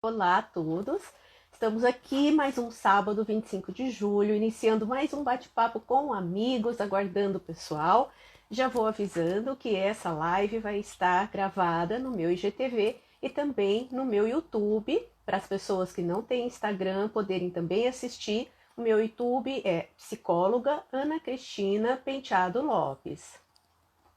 Olá a todos! Estamos aqui mais um sábado, 25 de julho, iniciando mais um bate-papo com amigos, aguardando o pessoal. Já vou avisando que essa live vai estar gravada no meu IGTV e também no meu YouTube, para as pessoas que não têm Instagram poderem também assistir. O meu YouTube é psicóloga Ana Cristina Penteado Lopes.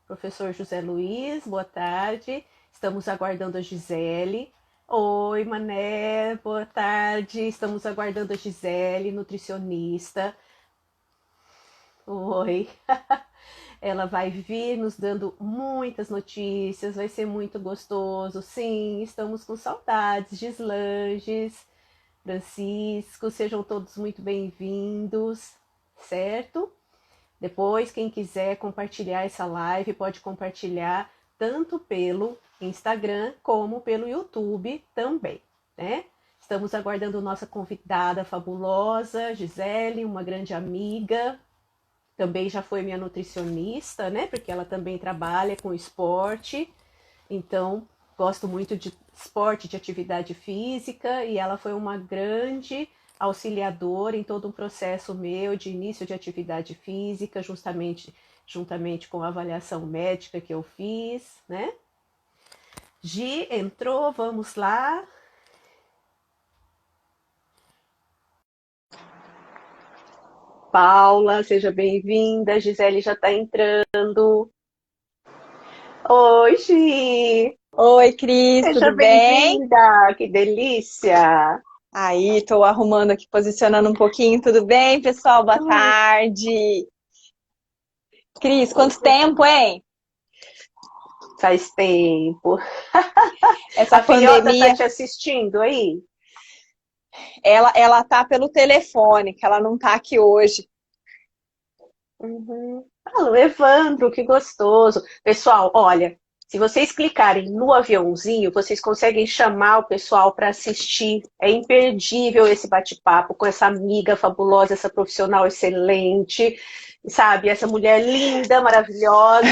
Professor José Luiz, boa tarde. Estamos aguardando a Gisele. Oi, Mané, boa tarde. Estamos aguardando a Gisele, nutricionista. Oi. Ela vai vir nos dando muitas notícias, vai ser muito gostoso. Sim, estamos com saudades. Gislanges, Francisco, sejam todos muito bem-vindos, certo? Depois, quem quiser compartilhar essa live, pode compartilhar tanto pelo Instagram como pelo YouTube também, né? Estamos aguardando nossa convidada fabulosa, Gisele, uma grande amiga, também já foi minha nutricionista, né? Porque ela também trabalha com esporte, então gosto muito de esporte, de atividade física, e ela foi uma grande auxiliadora em todo um processo meu de início de atividade física, justamente juntamente com a avaliação médica que eu fiz, né? Gi entrou, vamos lá. Paula, seja bem-vinda. Gisele já está entrando. Oi, Gi. Oi, Cris, Seja tudo bem? bem-vinda. Que delícia. Aí, tô arrumando aqui, posicionando um pouquinho. Tudo bem, pessoal? Boa tarde. Cris, quanto tempo, hein? Faz tempo. Essa A filhota tá pandemia, te assistindo aí? ela tá pelo telefone, que ela não tá aqui hoje. Uhum. Ah, Evandro, que gostoso. Pessoal, olha, se vocês clicarem no aviãozinho, vocês conseguem chamar o pessoal para assistir. É imperdível esse bate-papo com essa amiga fabulosa, essa profissional excelente, sabe? Essa mulher linda, maravilhosa,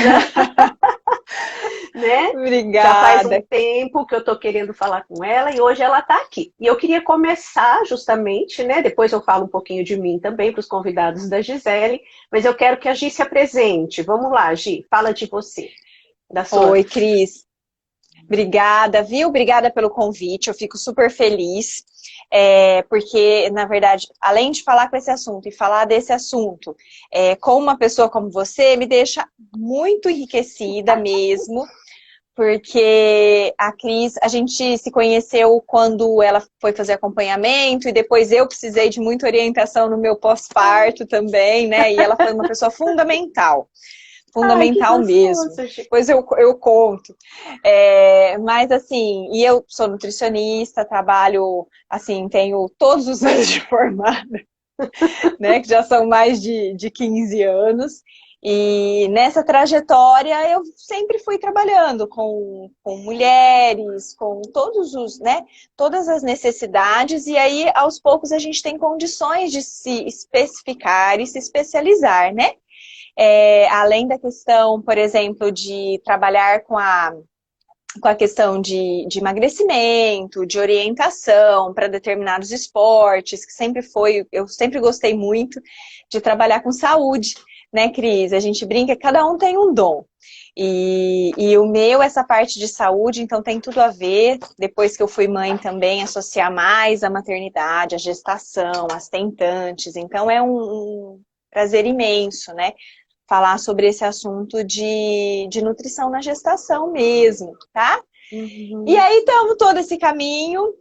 né? Já faz um Obrigada. tempo que eu estou querendo falar com ela e hoje ela está aqui. E eu queria começar justamente, né? Depois eu falo um pouquinho de mim também para os convidados da Gisele, mas eu quero que a Gi se apresente. Vamos lá, Gi, fala de você, da sua. Oi, Cris. Obrigada, viu? Obrigada pelo convite. Eu fico super feliz. Porque, na verdade, além de falar com esse assunto e falar desse assunto com uma pessoa como você, me deixa muito enriquecida mesmo, porque a Cris, a gente se conheceu quando ela foi fazer acompanhamento e depois eu precisei de muita orientação no meu pós-parto também, né? E ela foi uma pessoa fundamental. Ai, que Fundamental mesmo. gostoso, Gi. Depois eu conto. Mas assim, e eu sou nutricionista, trabalho, assim, tenho todos os anos de formada, né? Que já são mais de 15 anos. E nessa trajetória eu sempre fui trabalhando com mulheres, com todos os, né, todas as necessidades, e aí aos poucos a gente tem condições de se especificar e se especializar, né? Além da questão, por exemplo, de trabalhar com a questão de emagrecimento, de orientação para determinados esportes, que sempre foi, eu sempre gostei muito de trabalhar com saúde, né, Cris? A gente brinca que cada um tem um dom. E o meu, essa parte de saúde, então tem tudo a ver, depois que eu fui mãe também, associar mais a maternidade, a gestação, as tentantes, então é um prazer imenso, né? Falar sobre esse assunto de nutrição na gestação mesmo, tá? E Uhum. aí estamos todo esse caminho.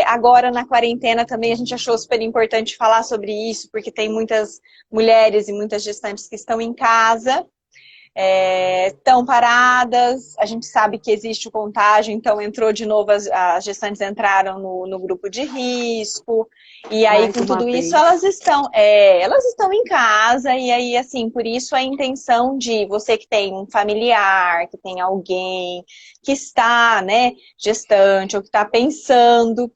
Agora na quarentena também a gente achou super importante falar sobre isso, porque tem muitas mulheres e muitas gestantes que estão em casa, estão paradas, a gente sabe que existe o contágio, então entrou de novo, as gestantes entraram no grupo de risco, e aí Mais com uma tudo isso vez. elas estão em casa, e aí assim, por isso a intenção de você que tem um familiar, que tem alguém que está, né, gestante, ou que está pensando,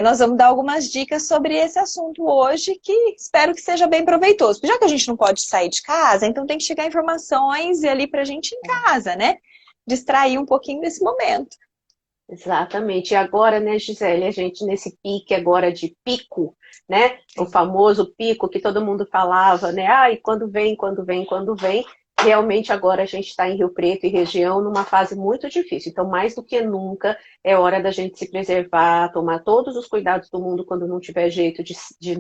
nós vamos dar algumas dicas sobre esse assunto hoje, que espero que seja bem proveitoso. Já que a gente não pode sair de casa, então tem que chegar informações e ali pra gente em casa, né? Distrair um pouquinho desse momento. Exatamente. E agora, né, Gisele, a gente nesse pique agora de pico, né? O famoso pico que todo mundo falava, né? Ah, e quando vem, quando vem, quando vem. Realmente agora a gente está em Rio Preto e região numa fase muito difícil. Então, mais do que nunca, é hora da gente se preservar, tomar todos os cuidados do mundo quando não tiver jeito de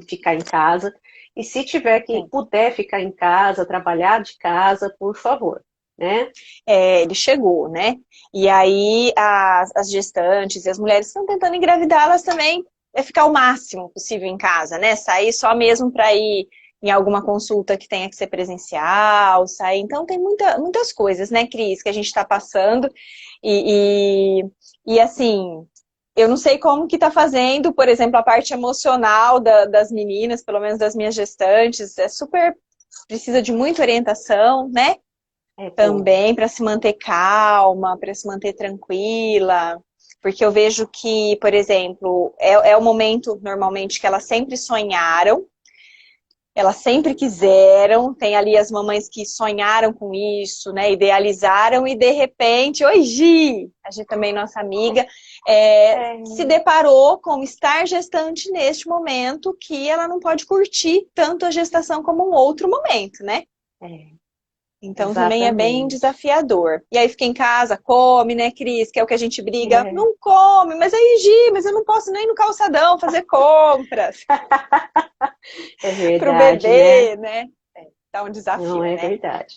ficar em casa. E se tiver que É. puder ficar em casa, trabalhar de casa, por favor, né? Ele chegou, né? E aí as gestantes e as mulheres que estão tentando engravidar, elas também ficar o máximo possível em casa, né? Sair só mesmo para ir em alguma consulta que tenha que ser presencial, sair. Então tem muitas coisas, né, Cris, que a gente está passando. E assim, eu não sei como que tá fazendo, por exemplo, a parte emocional das meninas, pelo menos das minhas gestantes, é super, precisa de muita orientação, né? É bom. Também para se manter calma, para se manter tranquila, porque eu vejo que, por exemplo, é o momento normalmente que elas sempre sonharam, elas sempre quiseram, tem ali as mamães que sonharam com isso, né, idealizaram e de repente, oi Gi, a Gi também nossa amiga, se É, deparou com estar gestante neste momento que ela não pode curtir tanto a gestação como um outro momento, né? é, Então também é bem exatamente. desafiador. E aí fica em casa, come, né, Cris? Que é o que a gente briga. É, Não come, mas aí, Gi, mas eu não posso nem ir no calçadão fazer compras é pro verdade, né? bebê, né? Tá um Não desafio, é né? verdade.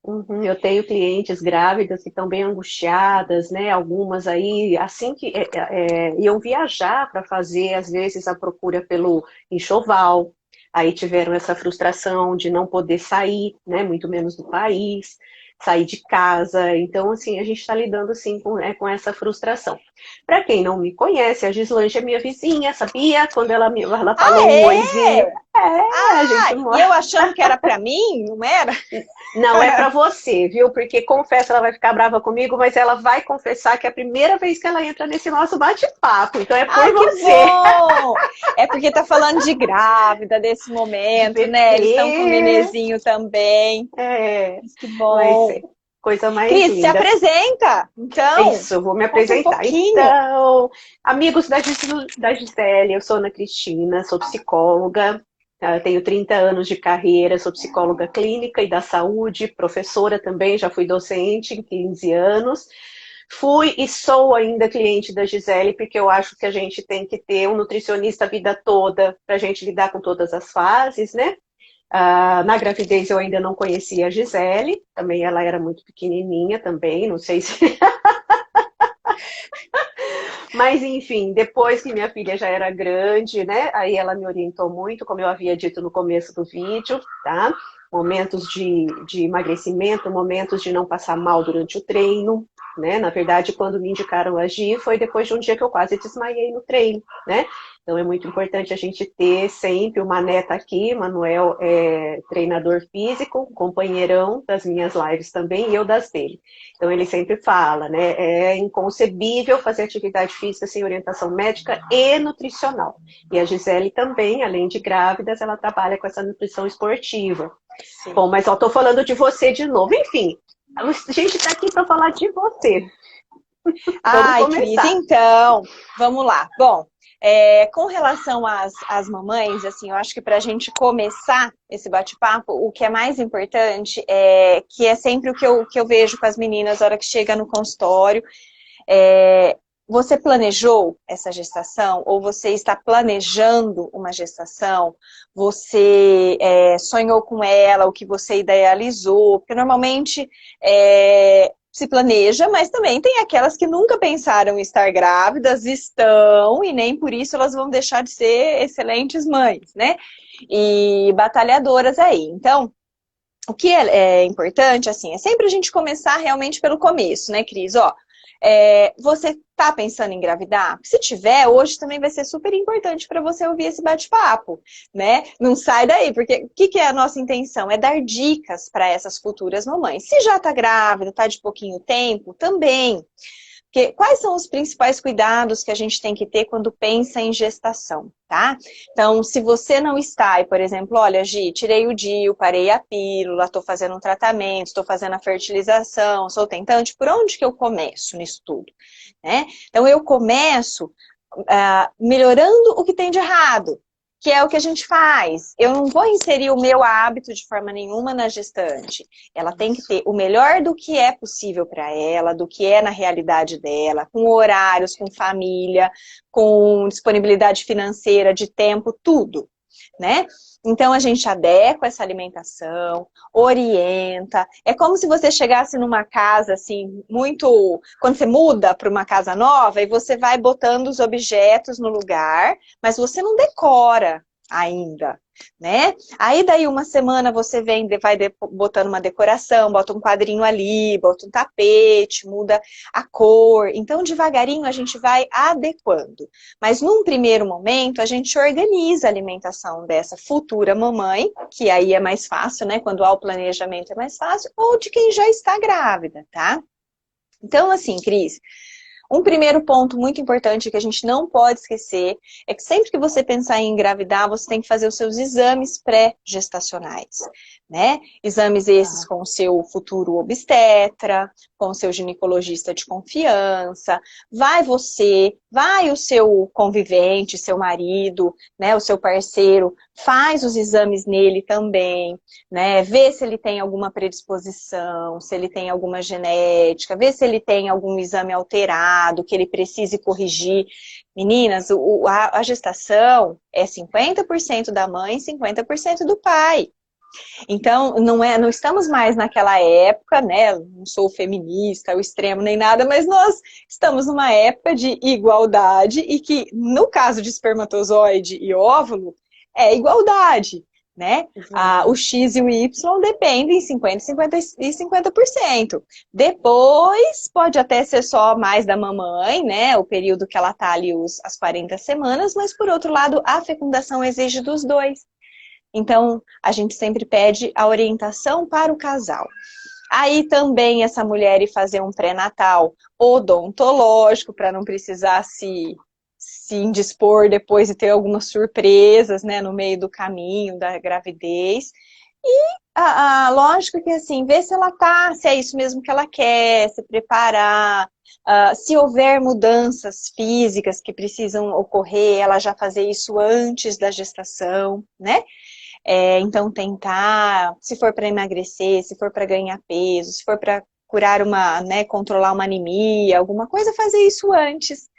Uhum, eu tenho clientes grávidas que estão bem angustiadas, né? Algumas aí, assim que iam viajar para fazer, às vezes, a procura pelo enxoval, aí tiveram essa frustração de não poder sair, né? Muito menos do país, sair de casa. Então, assim, a gente está lidando, assim, com essa frustração. Para quem não me conhece, a Gislange é minha vizinha, sabia? Quando ela Ah, falou um oizinho, é? a gente E eu achando que era pra mim, não era? não é pra você, viu? Porque confesso, ela vai ficar brava comigo, mas ela vai confessar que é a primeira vez que ela entra nesse nosso bate-papo. Então é por Ai, que você, bom! É porque tá falando de grávida desse de momento, né? Eles estão com o bebê. nenenzinho também. É, Mas que vai ser bom! coisa mais Cris, se linda. apresenta, É então. isso, eu vou me Conta um apresentar. pouquinho. Então, amigos da Gisele, eu sou Ana Cristina, sou psicóloga, tenho 30 anos de carreira, sou psicóloga clínica e da saúde, professora também, já fui docente em 15 anos. Fui e sou ainda cliente da Gisele, porque eu acho que a gente tem que ter um nutricionista a vida toda para a gente lidar com todas as fases, né? Na gravidez eu ainda não conhecia a Gisele, também ela era muito pequenininha também, não sei se mas, enfim, depois que minha filha já era grande, né? Aí ela me orientou muito, como eu havia dito no começo do vídeo, tá? Momentos de emagrecimento, momentos de não passar mal durante o treino, né? Na verdade, quando me indicaram agir, foi depois de um dia que eu quase desmaiei no treino, né? Então é muito importante a gente ter sempre uma neta aqui, Manuel é treinador físico, companheirão das minhas lives também, e eu das dele. Então ele sempre fala, né? É inconcebível fazer atividade física sem orientação médica e nutricional. E a Gisele também, além de grávidas, ela trabalha com essa nutrição esportiva. Sim. Bom, mas eu estou falando de você de novo. Enfim, a gente está aqui para falar de você. Vamos Ai, Cris, começar. então, vamos lá. Bom, com relação às mamães, assim, eu acho que para a gente começar esse bate-papo, o que é mais importante é que é sempre o que eu vejo com as meninas na hora que chega no consultório. Você planejou essa gestação? Ou você está planejando uma gestação? Você sonhou com ela, o que você idealizou? Porque normalmente se planeja, mas também tem aquelas que nunca pensaram em estar grávidas, estão, e nem por isso elas vão deixar de ser excelentes mães, né? E batalhadoras aí. Então, o que é importante, assim, é sempre a gente começar realmente pelo começo, né, Cris? Ó, você tá pensando em engravidar? Se tiver, hoje também vai ser super importante para você ouvir esse bate-papo, né? Não sai daí, porque o que é a nossa intenção? É dar dicas para essas futuras mamães. Se já tá grávida, tá de pouquinho tempo, também. Quais são os principais cuidados que a gente tem que ter quando pensa em gestação, tá? Então, se você não está, e por exemplo, olha, Gi, tirei o DIU, parei a pílula, estou fazendo um tratamento, estou fazendo a fertilização, sou tentante, por onde que eu começo nisso tudo? Né? Então, eu começo melhorando o que tem de errado, que é o que a gente faz. Eu não vou inserir o meu hábito de forma nenhuma na gestante. Ela tem que ter o melhor do que é possível para ela, do que é na realidade dela, com horários, com família, com disponibilidade financeira, de tempo, tudo, né? Então a gente adequa essa alimentação, orienta. É como se você chegasse numa casa assim, muito... Quando você muda para uma casa nova e você vai botando os objetos no lugar, mas você não decora ainda, né? Aí daí uma semana você vai botando uma decoração, bota um quadrinho ali, bota um tapete, muda a cor. Então devagarinho a gente vai adequando. Mas num primeiro momento a gente organiza a alimentação dessa futura mamãe, que aí é mais fácil, né? Quando há o planejamento é mais fácil, ou de quem já está grávida, tá? Então assim, Cris, um primeiro ponto muito importante que a gente não pode esquecer é que sempre que você pensar em engravidar, você tem que fazer os seus exames pré-gestacionais, né? Exames esses com o seu futuro obstetra, com o seu ginecologista de confiança, vai você, vai o seu convivente, seu marido, né, o seu parceiro, faz os exames nele também, né? Vê se ele tem alguma predisposição, se ele tem alguma genética, vê se ele tem algum exame alterado, que ele precise corrigir. Meninas, a gestação é 50% da mãe e 50% do pai. Então, não estamos mais naquela época, né? Não sou feminista, o extremo nem nada, mas nós estamos numa época de igualdade e que, no caso de espermatozoide e óvulo, é igualdade, né? O X e o Y dependem 50% e 50%. Depois, pode até ser só mais da mamãe, né? O período que ela está ali, as 40 semanas, mas, por outro lado, a fecundação exige dos dois. Então, a gente sempre pede a orientação para o casal. Aí também essa mulher ir fazer um pré-natal odontológico, para não precisar se indispor depois e ter algumas surpresas, né, no meio do caminho da gravidez. E lógico que assim, ver se ela tá, se é isso mesmo que ela quer, se preparar, se houver mudanças físicas que precisam ocorrer, ela já fazer isso antes da gestação, né? Então tentar, se for para emagrecer, se for para ganhar peso, se for para curar né, controlar uma anemia, alguma coisa, fazer isso antes.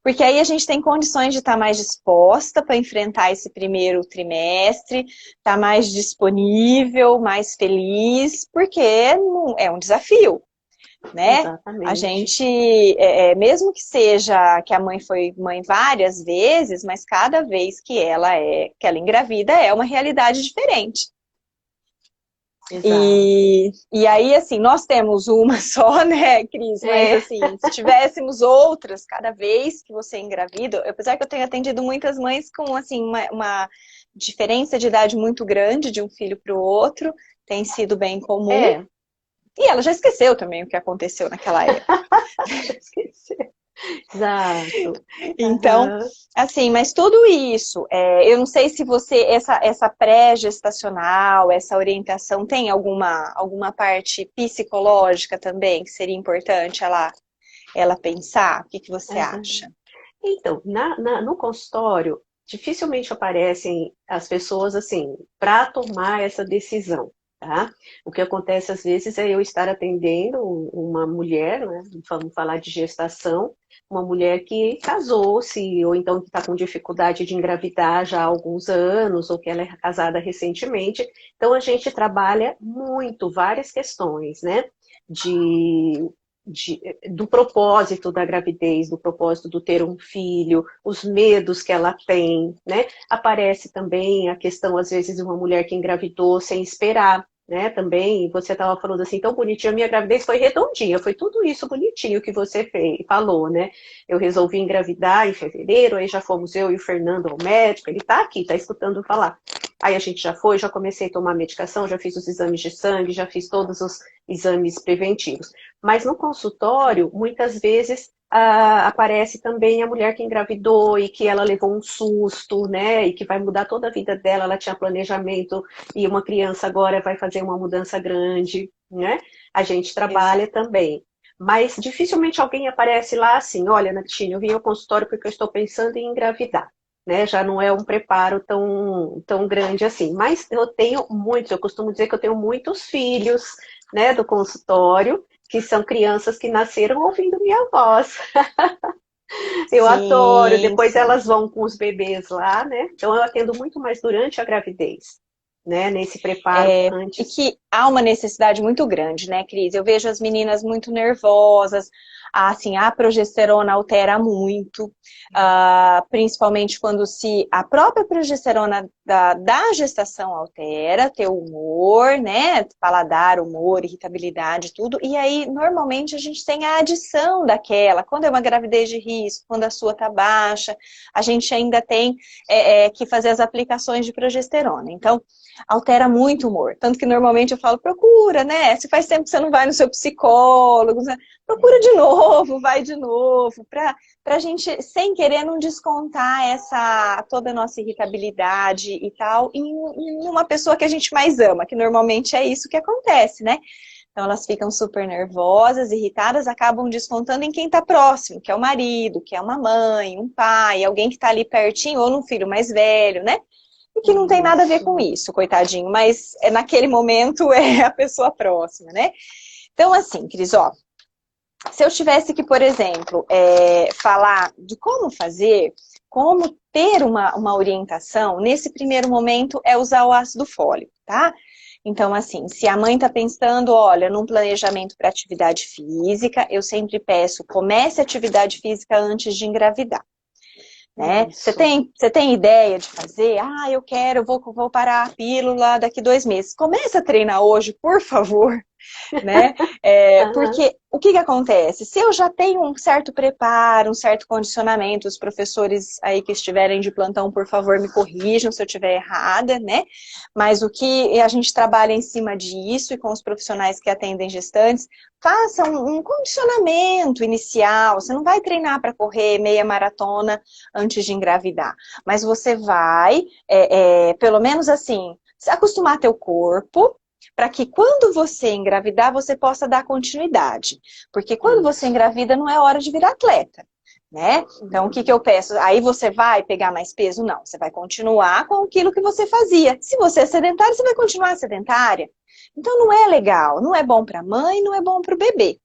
Porque aí a gente tem condições de estar mais disposta para enfrentar esse primeiro trimestre, estar mais disponível, mais feliz, porque é um desafio, né? Exatamente. A gente, mesmo que seja que a mãe foi mãe várias vezes, mas cada vez que ela engravida é uma realidade diferente. E aí, assim, nós temos uma só, né, Cris? Mas, assim, se tivéssemos outras, cada vez que você engravida, apesar que eu tenho atendido muitas mães com, assim, uma diferença de idade muito grande de um filho para o outro, tem sido bem comum. E ela já esqueceu também o que aconteceu naquela época. Esqueceu. Exato. Então, assim, mas tudo isso, eu não sei se você, essa pré-gestacional, essa orientação, tem alguma parte psicológica também que seria importante ela pensar? O que você acha? Então, no consultório, dificilmente aparecem as pessoas, assim, para tomar essa decisão. Tá? O que acontece às vezes é eu estar atendendo uma mulher, né? Vamos falar de gestação, uma mulher que casou-se, ou então que está com dificuldade de engravidar já há alguns anos, ou que ela é casada recentemente. Então a gente trabalha muito, várias questões, né? Do propósito da gravidez, do propósito do ter um filho, os medos que ela tem, né? Aparece também a questão, às vezes, de uma mulher que engravidou sem esperar, né? Também, você estava falando assim, tão bonitinho, a minha gravidez foi redondinha, foi tudo isso bonitinho que você falou, né? Eu resolvi engravidar em fevereiro, aí já fomos eu e o Fernando ao médico, ele está aqui, está escutando falar. Aí a gente já foi, já comecei a tomar medicação, já fiz os exames de sangue, já fiz todos os exames preventivos. Mas no consultório, muitas vezes aparece também a mulher que engravidou e que ela levou um susto, né? E que vai mudar toda a vida dela. Ela tinha planejamento e uma criança agora vai fazer uma mudança grande, né? A gente trabalha também. Mas dificilmente alguém aparece lá assim, olha, Natine, eu vim ao consultório porque eu estou pensando em engravidar. Né, já não é um preparo tão grande assim. Mas eu tenho muitos, eu costumo dizer que eu tenho muitos filhos, né, do consultório, que são crianças que nasceram ouvindo minha voz. Eu adoro, Sim, depois sim. elas vão com os bebês lá, né? Então eu atendo muito mais durante a gravidez, né? Nesse preparo E antes. que há uma necessidade muito grande, né, Cris? Eu vejo as meninas muito nervosas, assim, a progesterona altera muito, principalmente quando se a própria progesterona da gestação altera, teu humor, né, paladar, humor, irritabilidade, tudo, e aí, normalmente, a gente tem a adição daquela, quando é uma gravidez de risco, quando a sua tá baixa, a gente ainda tem que fazer as aplicações de progesterona. Então, altera muito o humor. Tanto que normalmente eu falo, procura, né? Se faz tempo que você não vai no seu psicólogo, procura de novo, vai de novo, pra gente, sem querer, não descontar toda a nossa irritabilidade e tal em uma pessoa que a gente mais ama, que normalmente é isso que acontece, né? Então elas ficam super nervosas, irritadas, acabam descontando em quem está próximo, que é o marido, que é uma mãe, um pai, alguém que está ali pertinho, ou num filho mais velho, né? E que não tem nada a ver com isso, coitadinho, mas naquele momento é a pessoa próxima, né? Então, assim, Cris, ó, se eu tivesse que, por exemplo, falar de como fazer, como ter uma orientação, nesse primeiro momento é usar o ácido fólico, tá? Então, assim, se a mãe está pensando, olha, num planejamento para atividade física, eu sempre peço, comece a atividade física antes de engravidar. Né? Você tem ideia de fazer? Ah, eu quero, vou parar a pílula daqui 2 meses. Comece a treinar hoje, por favor, né? Porque o que acontece? Se eu já tenho um certo preparo, um certo condicionamento, os professores aí que estiverem de plantão, por favor, me corrijam se eu estiver errada, né? Mas o que a gente trabalha em cima disso e com os profissionais que atendem gestantes, faça um condicionamento inicial. Você não vai treinar para correr meia maratona antes de engravidar, mas você vai, pelo menos assim, se acostumar teu corpo, para que quando você engravidar, você possa dar continuidade. Porque quando você engravida, não é hora de virar atleta, né? Então, o que eu peço? Aí você vai pegar mais peso? Não, você vai continuar com aquilo que você fazia. Se você é sedentária, você vai continuar sedentária. Então, não é legal, não é bom para a mãe, não é bom para o bebê.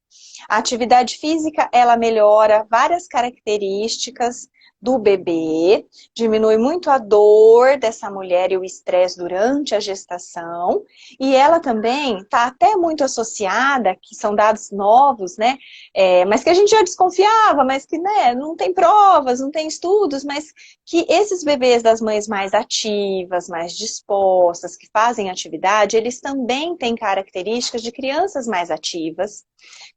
A atividade física, ela melhora várias características do bebê, diminui muito a dor dessa mulher e o estresse durante a gestação, e ela também está até muito associada, que são dados novos, né, mas que a gente já desconfiava, mas que, né, não tem provas, não tem estudos, mas que esses bebês das mães mais ativas, mais dispostas, que fazem atividade, eles também têm características de crianças mais ativas,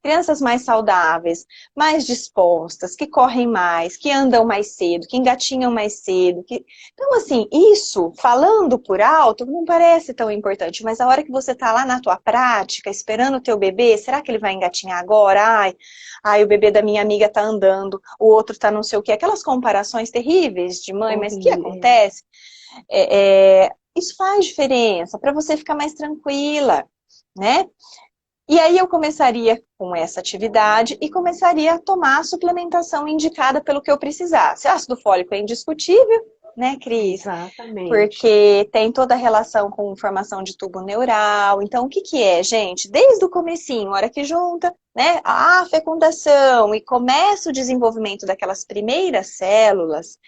crianças mais saudáveis, mais dispostas, que correm mais, que andam mais cedo, que engatinham mais cedo. Então, assim, isso, falando por alto, não parece tão importante, mas a hora que você tá lá na tua prática, esperando o teu bebê, será que ele vai engatinhar agora? Ai, o bebê da minha amiga tá andando, o outro tá não sei o quê. Aquelas comparações terríveis de mãe, mas o que acontece? Isso faz diferença para você ficar mais tranquila, né? E aí eu começaria com essa atividade e começaria a tomar a suplementação indicada pelo que eu precisasse. Ácido fólico é indiscutível, né, Cris? Exatamente. Porque tem toda a relação com formação de tubo neural. Então, o que é, gente? Desde o comecinho, a hora que junta, né, a fecundação e começa o desenvolvimento daquelas primeiras células,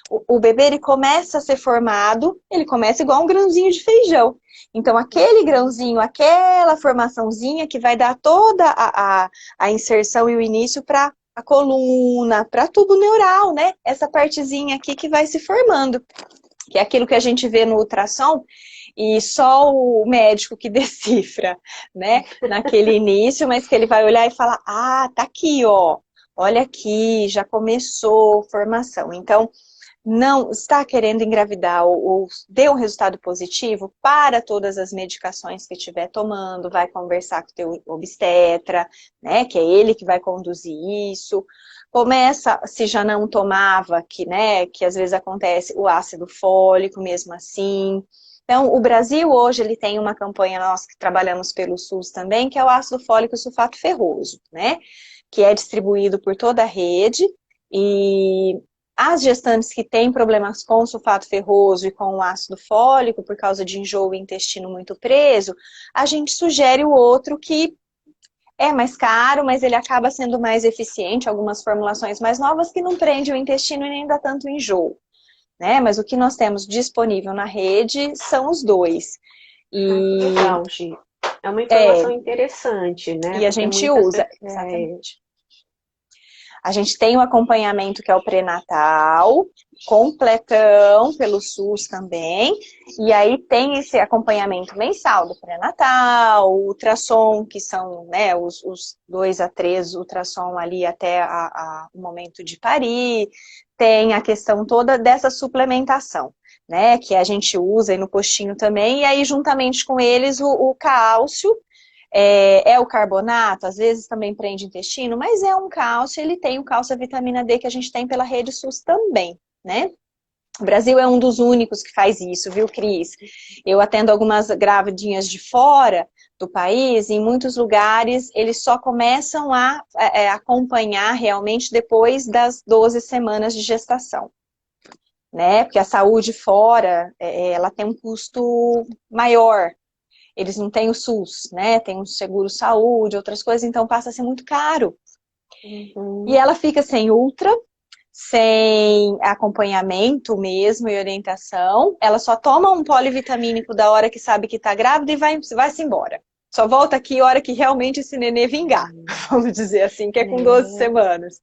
o bebê ele começa a ser formado, ele começa igual um grãozinho de feijão. Então, aquele grãozinho, aquela formaçãozinha que vai dar toda a inserção e o início para a coluna, para tubo neural, né? Essa partezinha aqui que vai se formando, que é aquilo que a gente vê no ultrassom e só o médico que decifra, né? Naquele início, mas que ele vai olhar e falar, ah, tá aqui, ó. Olha aqui, já começou a formação. Então, não está querendo engravidar ou deu um resultado positivo, para todas as medicações que estiver tomando, vai conversar com o teu obstetra, né, que é ele que vai conduzir isso. Começa, se já não tomava, que às vezes acontece, o ácido fólico mesmo assim. Então, o Brasil hoje ele tem uma campanha, nós que trabalhamos pelo SUS também, que é o ácido fólico e sulfato ferroso, né? Que é distribuído por toda a rede, e as gestantes que têm problemas com sulfato ferroso e com o ácido fólico, por causa de enjoo e intestino muito preso, a gente sugere o outro que é mais caro, mas ele acaba sendo mais eficiente, algumas formulações mais novas que não prende o intestino e nem dá tanto enjoo, né? Mas o que nós temos disponível na rede são os dois. Que E legal, Gi. É uma informação interessante, né? a Porque gente muitas usa, vezes. exatamente. A gente tem o acompanhamento que é o pré-natal, completão pelo SUS também, e aí tem esse acompanhamento mensal do pré-natal, o ultrassom, que são, né, os 2 a 3 ultrassom ali até o momento de parir, tem a questão toda dessa suplementação, né, que a gente usa aí no postinho também, e aí juntamente com eles o cálcio, é o carbonato, às vezes também prende intestino, mas é um cálcio, ele tem o cálcio e a vitamina D que a gente tem pela rede SUS também, né? O Brasil é um dos únicos que faz isso, viu, Cris? Eu atendo algumas grávidas de fora do país, e em muitos lugares eles só começam a acompanhar realmente depois das 12 semanas de gestação, né? Porque a saúde fora, ela tem um custo maior. Eles não têm o SUS, né? Tem um seguro-saúde, outras coisas, então passa a ser muito caro. E ela fica sem ultra, sem acompanhamento mesmo e orientação. Ela só toma um polivitamínico da hora que sabe que tá grávida e vai-se embora. Só volta aqui a hora que realmente esse nenê vingar, vamos dizer assim, que é com 12 semanas.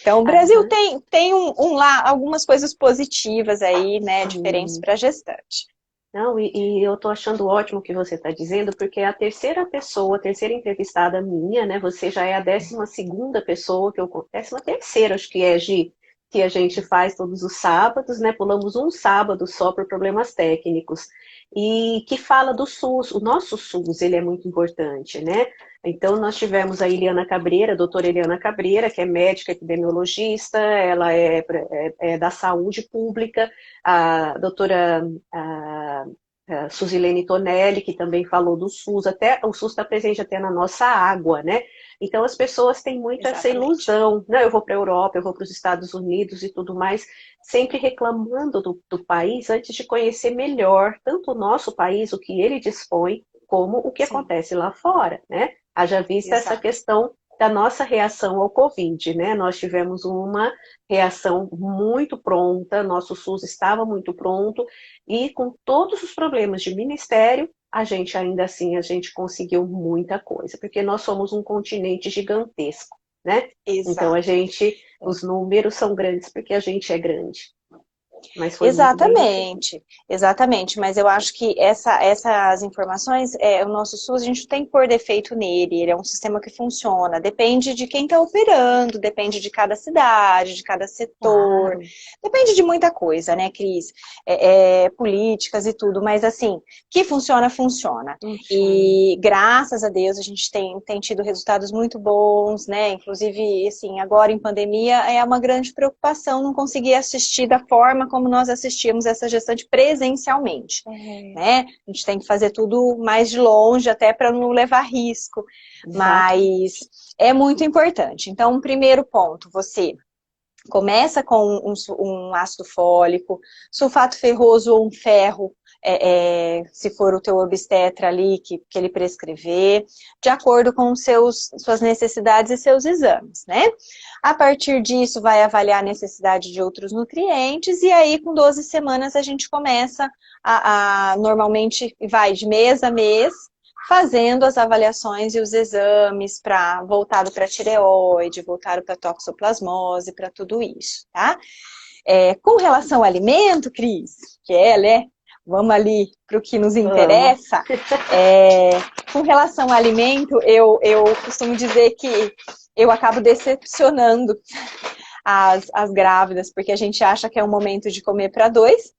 Então, o Brasil tem lá algumas coisas positivas aí, né, diferentes para gestante. Não, e eu tô achando ótimo o que você está dizendo, porque é a terceira pessoa, a terceira entrevistada minha, né? Você já é a 12ª pessoa que eu... 13ª, acho que é, Gi, que a gente faz todos os sábados, né? Pulamos um sábado só por problemas técnicos. E que fala do SUS. O nosso SUS, ele é muito importante, né? Então, nós tivemos a Eliana Cabreira, a doutora Eliana Cabreira, que é médica epidemiologista, ela é da saúde pública, a doutora Suzilene Tonelli, que também falou do SUS, até o SUS está presente até na nossa água, né? Então as pessoas têm muito essa ilusão, né? Eu vou para a Europa, eu vou para os Estados Unidos e tudo mais, sempre reclamando do país antes de conhecer melhor tanto o nosso país, o que ele dispõe, como o que acontece lá fora, né? Haja vista essa questão da nossa reação ao Covid, né? Nós tivemos uma reação muito pronta, nosso SUS estava muito pronto, e com todos os problemas de ministério, a gente ainda assim, a gente conseguiu muita coisa, porque nós somos um continente gigantesco, né? Então os números são grandes porque a gente é grande. Mas foi exatamente, exatamente, mas eu acho que essas informações, o nosso SUS, a gente não tem que pôr defeito nele, ele é um sistema que funciona, depende de quem está operando, depende de cada cidade, de cada setor, depende de muita coisa, né, Cris? Políticas e tudo, mas assim, que funciona, funciona. E graças a Deus a gente tem tido resultados muito bons, né, inclusive, assim, agora em pandemia é uma grande preocupação não conseguir assistir da forma como nós assistíamos essa gestante presencialmente, né? A gente tem que fazer tudo mais de longe, até para não levar risco, mas é muito importante. Então, um primeiro ponto, você começa com um ácido fólico, sulfato ferroso ou um ferro, se for o teu obstetra ali que ele prescrever, de acordo com suas necessidades e seus exames, né? A partir disso, vai avaliar a necessidade de outros nutrientes, e aí com 12 semanas a gente começa normalmente vai de mês a mês, fazendo as avaliações e os exames voltado para tireoide, voltado para toxoplasmose, para tudo isso, tá? Com relação ao alimento, Cris, que né? Vamos ali para o que nos interessa. Com relação ao alimento, eu costumo dizer que eu acabo decepcionando as grávidas, porque a gente acha que é um momento de comer para dois,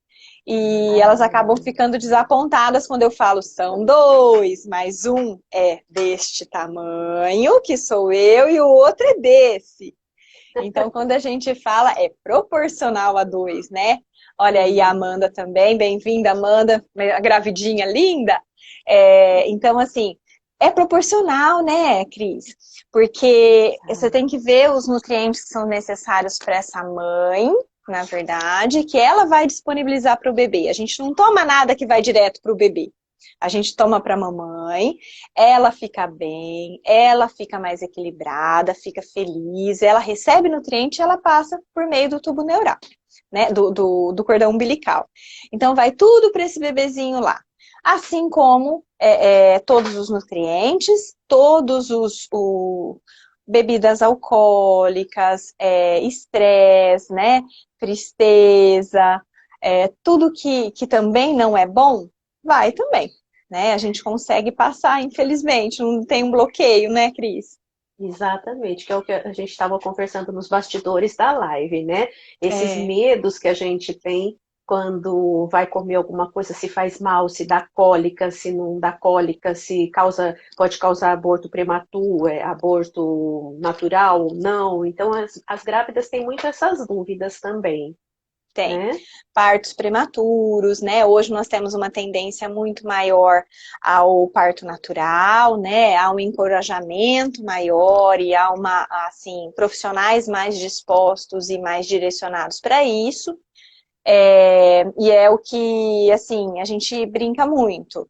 e elas acabam ficando desapontadas quando eu falo, são dois, mas um é deste tamanho, que sou eu, e o outro é desse. Então, quando a gente fala, é proporcional a dois, né? Olha aí a Amanda também, bem-vinda, Amanda, a gravidinha linda. Então, assim, é proporcional, né, Cris? Porque você tem que ver os nutrientes que são necessários para essa mãe, na verdade, que ela vai disponibilizar para o bebê. A gente não toma nada que vai direto para o bebê. A gente toma para a mamãe, ela fica bem, ela fica mais equilibrada, fica feliz, ela recebe nutriente e ela passa por meio do tubo neural, né, do cordão umbilical. Então vai tudo para esse bebezinho lá. Assim como todos os nutrientes, todos os bebidas alcoólicas, estresse, né, tristeza, tudo que também não é bom, vai também, né? A gente consegue passar, infelizmente, não tem um bloqueio, né, Cris? Exatamente, que é o que a gente estava conversando nos bastidores da live, né? Esses medos que a gente tem quando vai comer alguma coisa, se faz mal, se dá cólica, se não dá cólica, se pode causar aborto prematuro, aborto natural ou não. Então, as grávidas têm muito essas dúvidas também. Tem. Né? Partos prematuros, né? Hoje nós temos uma tendência muito maior ao parto natural, né? Há um encorajamento maior e há profissionais mais dispostos e mais direcionados para isso. E é o que, assim, a gente brinca muito.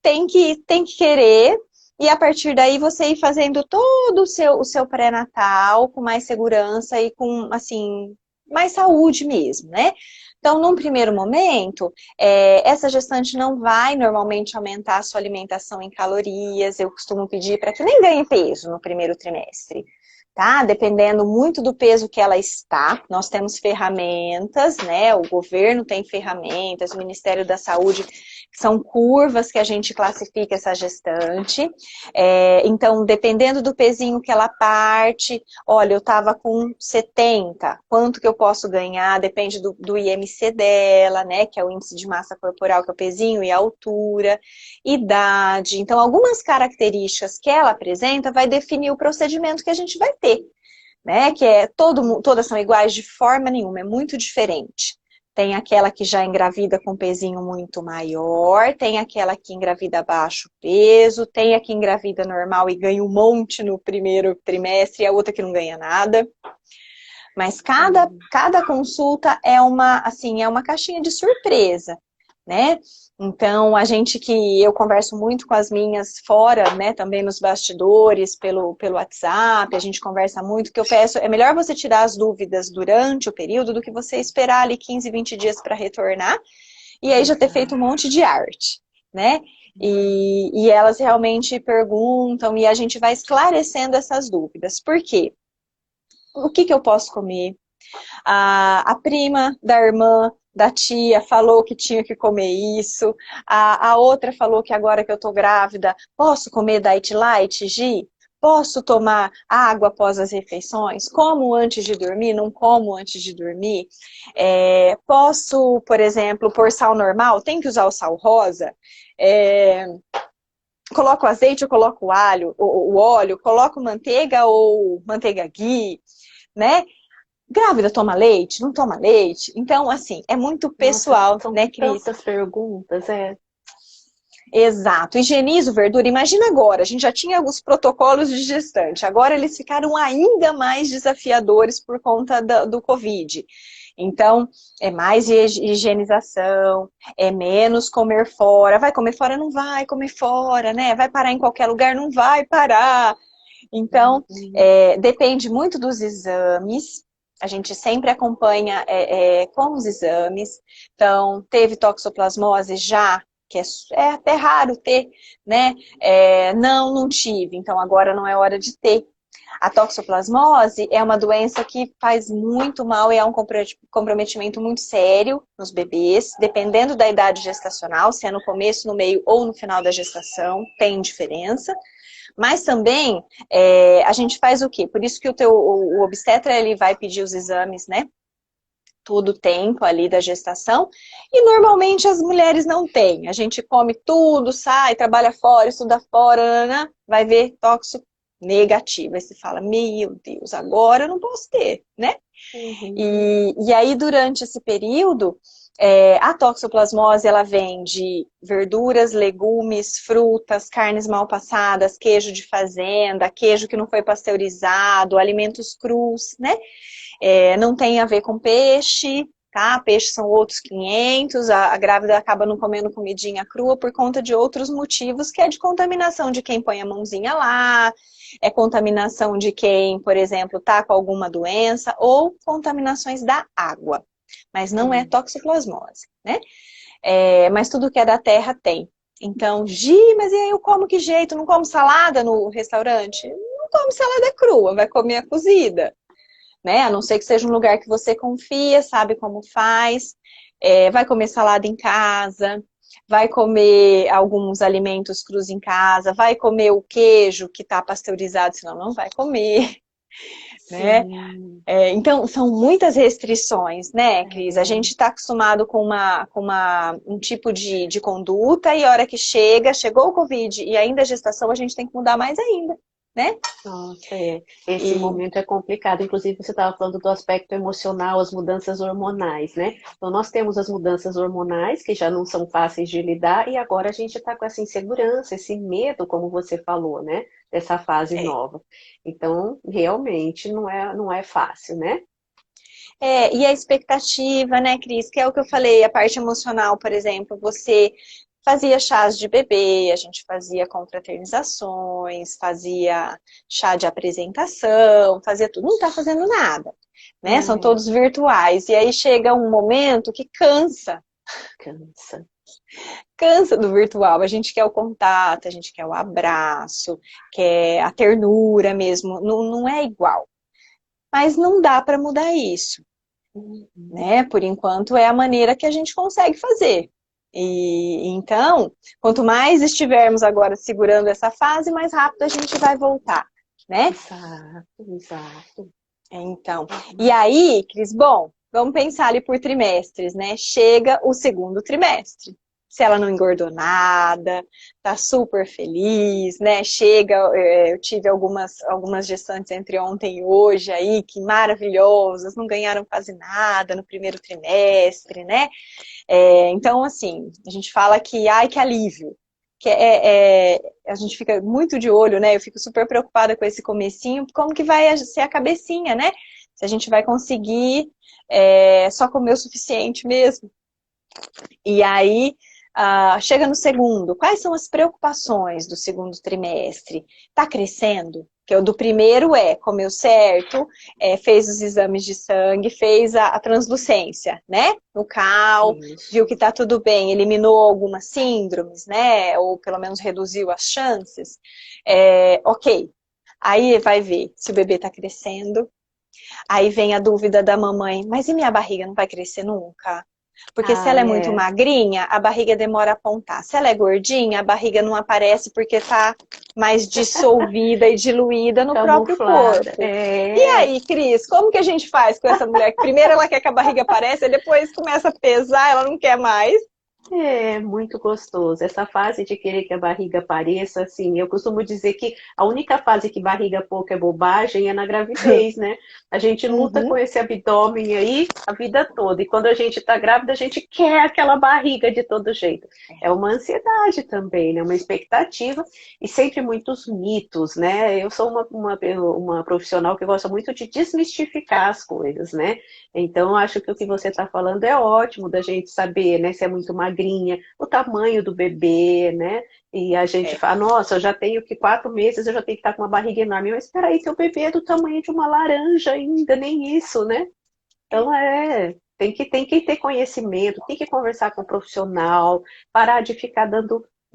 Tem que querer, e a partir daí você ir fazendo todo o seu pré-natal com mais segurança e com, assim, mais saúde mesmo, né? Então, num primeiro momento, essa gestante não vai normalmente aumentar a sua alimentação em calorias. Eu costumo pedir para que nem ganhe peso no primeiro trimestre. Tá? Dependendo muito do peso que ela está, nós temos ferramentas, né? O governo tem ferramentas, o Ministério da Saúde, são curvas que a gente classifica essa gestante. Então, dependendo do pezinho que ela parte, olha, eu estava com 70, quanto que eu posso ganhar? Depende do IMC dela, né? Que é o índice de massa corporal, que é o pezinho, e a altura, idade. Então, algumas características que ela apresenta vai definir o procedimento que a gente vai ter, né? Que todas são iguais de forma nenhuma, é muito diferente. Tem aquela que já engravida com pezinho muito maior, tem aquela que engravida baixo peso, tem a que engravida normal e ganha um monte no primeiro trimestre e a outra que não ganha nada. Mas cada consulta é uma caixinha de surpresa, né? Então, eu converso muito com as minhas fora, né, também nos bastidores, pelo WhatsApp, a gente conversa muito, que eu peço, é melhor você tirar as dúvidas durante o período do que você esperar ali 15, 20 dias para retornar, e aí já ter feito um monte de arte, né? E elas realmente perguntam, e a gente vai esclarecendo essas dúvidas. Por quê? O que eu posso comer? A prima da irmã, da tia, falou que tinha que comer isso. A outra falou que agora que eu tô grávida, posso comer Diet Light, Gi? Posso tomar água após as refeições? Como antes de dormir? Não como antes de dormir? Posso, por exemplo, pôr sal normal? Tem que usar o sal rosa? Coloco azeite ou coloco alho, o óleo? Coloco manteiga ou manteiga ghee? Né? Grávida toma leite? Não toma leite? Então, assim, é muito pessoal, Nossa, são né, Cris? tantas perguntas, Exato. Higienizo verdura. Imagina agora, a gente já tinha os protocolos de gestante. Agora eles ficaram ainda mais desafiadores por conta do Covid. Então, é mais higienização, é menos comer fora. Vai comer fora? Não vai comer fora, né? Vai parar em qualquer lugar? Não vai parar. Então, depende muito dos exames. A gente sempre acompanha com os exames. Então, teve toxoplasmose já, que é até raro ter, né? Não tive, então agora não é hora de ter. A toxoplasmose é uma doença que faz muito mal e é um comprometimento muito sério nos bebês, dependendo da idade gestacional, se é no começo, no meio ou no final da gestação, tem diferença. Mas também, a gente faz o quê? Por isso que o obstetra, ele vai pedir os exames, né? Todo o tempo ali da gestação, e normalmente as mulheres não têm. A gente come tudo, sai, trabalha fora, estuda fora, né? Vai ver tóxico negativo. Aí você fala, meu Deus, agora eu não posso ter, né? Uhum. E aí, durante esse período, a toxoplasmose, ela vem de verduras, legumes, frutas, carnes mal passadas, queijo de fazenda, queijo que não foi pasteurizado, alimentos crus, né? Não tem a ver com peixe, tá? Peixe são outros 500, a grávida acaba não comendo comidinha crua por conta de outros motivos, que é de contaminação de quem põe a mãozinha lá, é contaminação de quem, por exemplo, tá com alguma doença, ou contaminações da água, mas não é toxoplasmose, né? Mas tudo que é da terra tem. Então, mas e aí eu como que jeito? Não como salada no restaurante? Não come salada crua, vai comer a cozida, né? A não ser que seja um lugar que você confia, sabe como faz. Vai comer salada em casa, vai comer alguns alimentos crus em casa, vai comer o queijo que está pasteurizado, senão não vai comer, né? Sim. Então, são muitas restrições, né, Cris? A É. gente está acostumado com um tipo de conduta e a hora que chegou o Covid e ainda a gestação, a gente tem que mudar mais ainda, né? Nossa, é. Esse E momento é complicado. Inclusive, você estava falando do aspecto emocional, as mudanças hormonais, né? Então, nós temos as mudanças hormonais, que já não são fáceis de lidar, e agora a gente está com essa insegurança, esse medo, como você falou, né? Dessa fase é, nova. Então, realmente, não é fácil, né? e a expectativa, né, Cris? Que é o que eu falei, a parte emocional, por exemplo, você fazia chás de bebê, a gente fazia confraternizações, fazia chá de apresentação, fazia tudo. Não está fazendo nada, né? São É, todos virtuais. E aí chega um momento que cansa. cansa do virtual. A gente quer o contato, a gente quer o abraço, quer a ternura mesmo. Não, não é igual. Mas não dá para mudar isso, Uhum. né? Por enquanto é a maneira que a gente consegue fazer. E então, quanto mais estivermos agora segurando essa fase, mais rápido a gente vai voltar, né? Exato, exato. Então, e Uhum. aí, Cris, bom, vamos pensar ali por trimestres, né? Chega o segundo trimestre. Se ela não engordou nada, tá super feliz, né? Chega, eu tive algumas gestantes entre ontem e hoje aí, que maravilhosas, não ganharam quase nada no primeiro trimestre, né? Então, assim, a gente fala que, ai, que alívio. A gente fica muito de olho, né? Eu fico super preocupada com esse comecinho, como que vai ser a cabecinha, né? Se a gente vai conseguir só comer o suficiente mesmo. E aí, chega no segundo, quais são as preocupações do segundo trimestre? Está crescendo? Que o do primeiro comeu certo, fez os exames de sangue, fez a translucência, né? No cal, viu Isso. que está tudo bem, eliminou algumas síndromes, né? Ou pelo menos reduziu as chances. Ok. Aí vai ver se o bebê está crescendo. Aí vem a dúvida da mamãe, mas e minha barriga não vai crescer nunca? Porque se Ah, ela é muito é. magrinha, a barriga demora a apontar. Se ela é gordinha, a barriga não aparece porque está mais dissolvida e diluída no próprio Camuflada. corpo. E É. aí, Cris, como que a gente faz com essa mulher que primeiro ela quer que a barriga apareça, e depois começa a pesar, ela não quer mais? É muito gostoso. Essa fase de querer que a barriga apareça, assim, eu costumo dizer que a única fase que barriga pouca é bobagem é na gravidez, né? A gente luta com Uhum. esse abdômen aí a vida toda. E quando a gente tá grávida, a gente quer aquela barriga de todo jeito. É uma ansiedade também, né? Uma expectativa e sempre muitos mitos, né? Eu sou uma profissional que gosta muito de desmistificar as coisas, né? Então, acho que o que você está falando é ótimo da gente saber, né, se é muito magrinha, o tamanho do bebê, né? E a gente É. fala, nossa, eu já tenho que 4 meses, eu já tenho que estar com uma barriga enorme. Mas espera aí, teu bebê é do tamanho de uma laranja ainda, nem isso, né? Então, tem que ter conhecimento, tem que conversar com o profissional, parar de ficar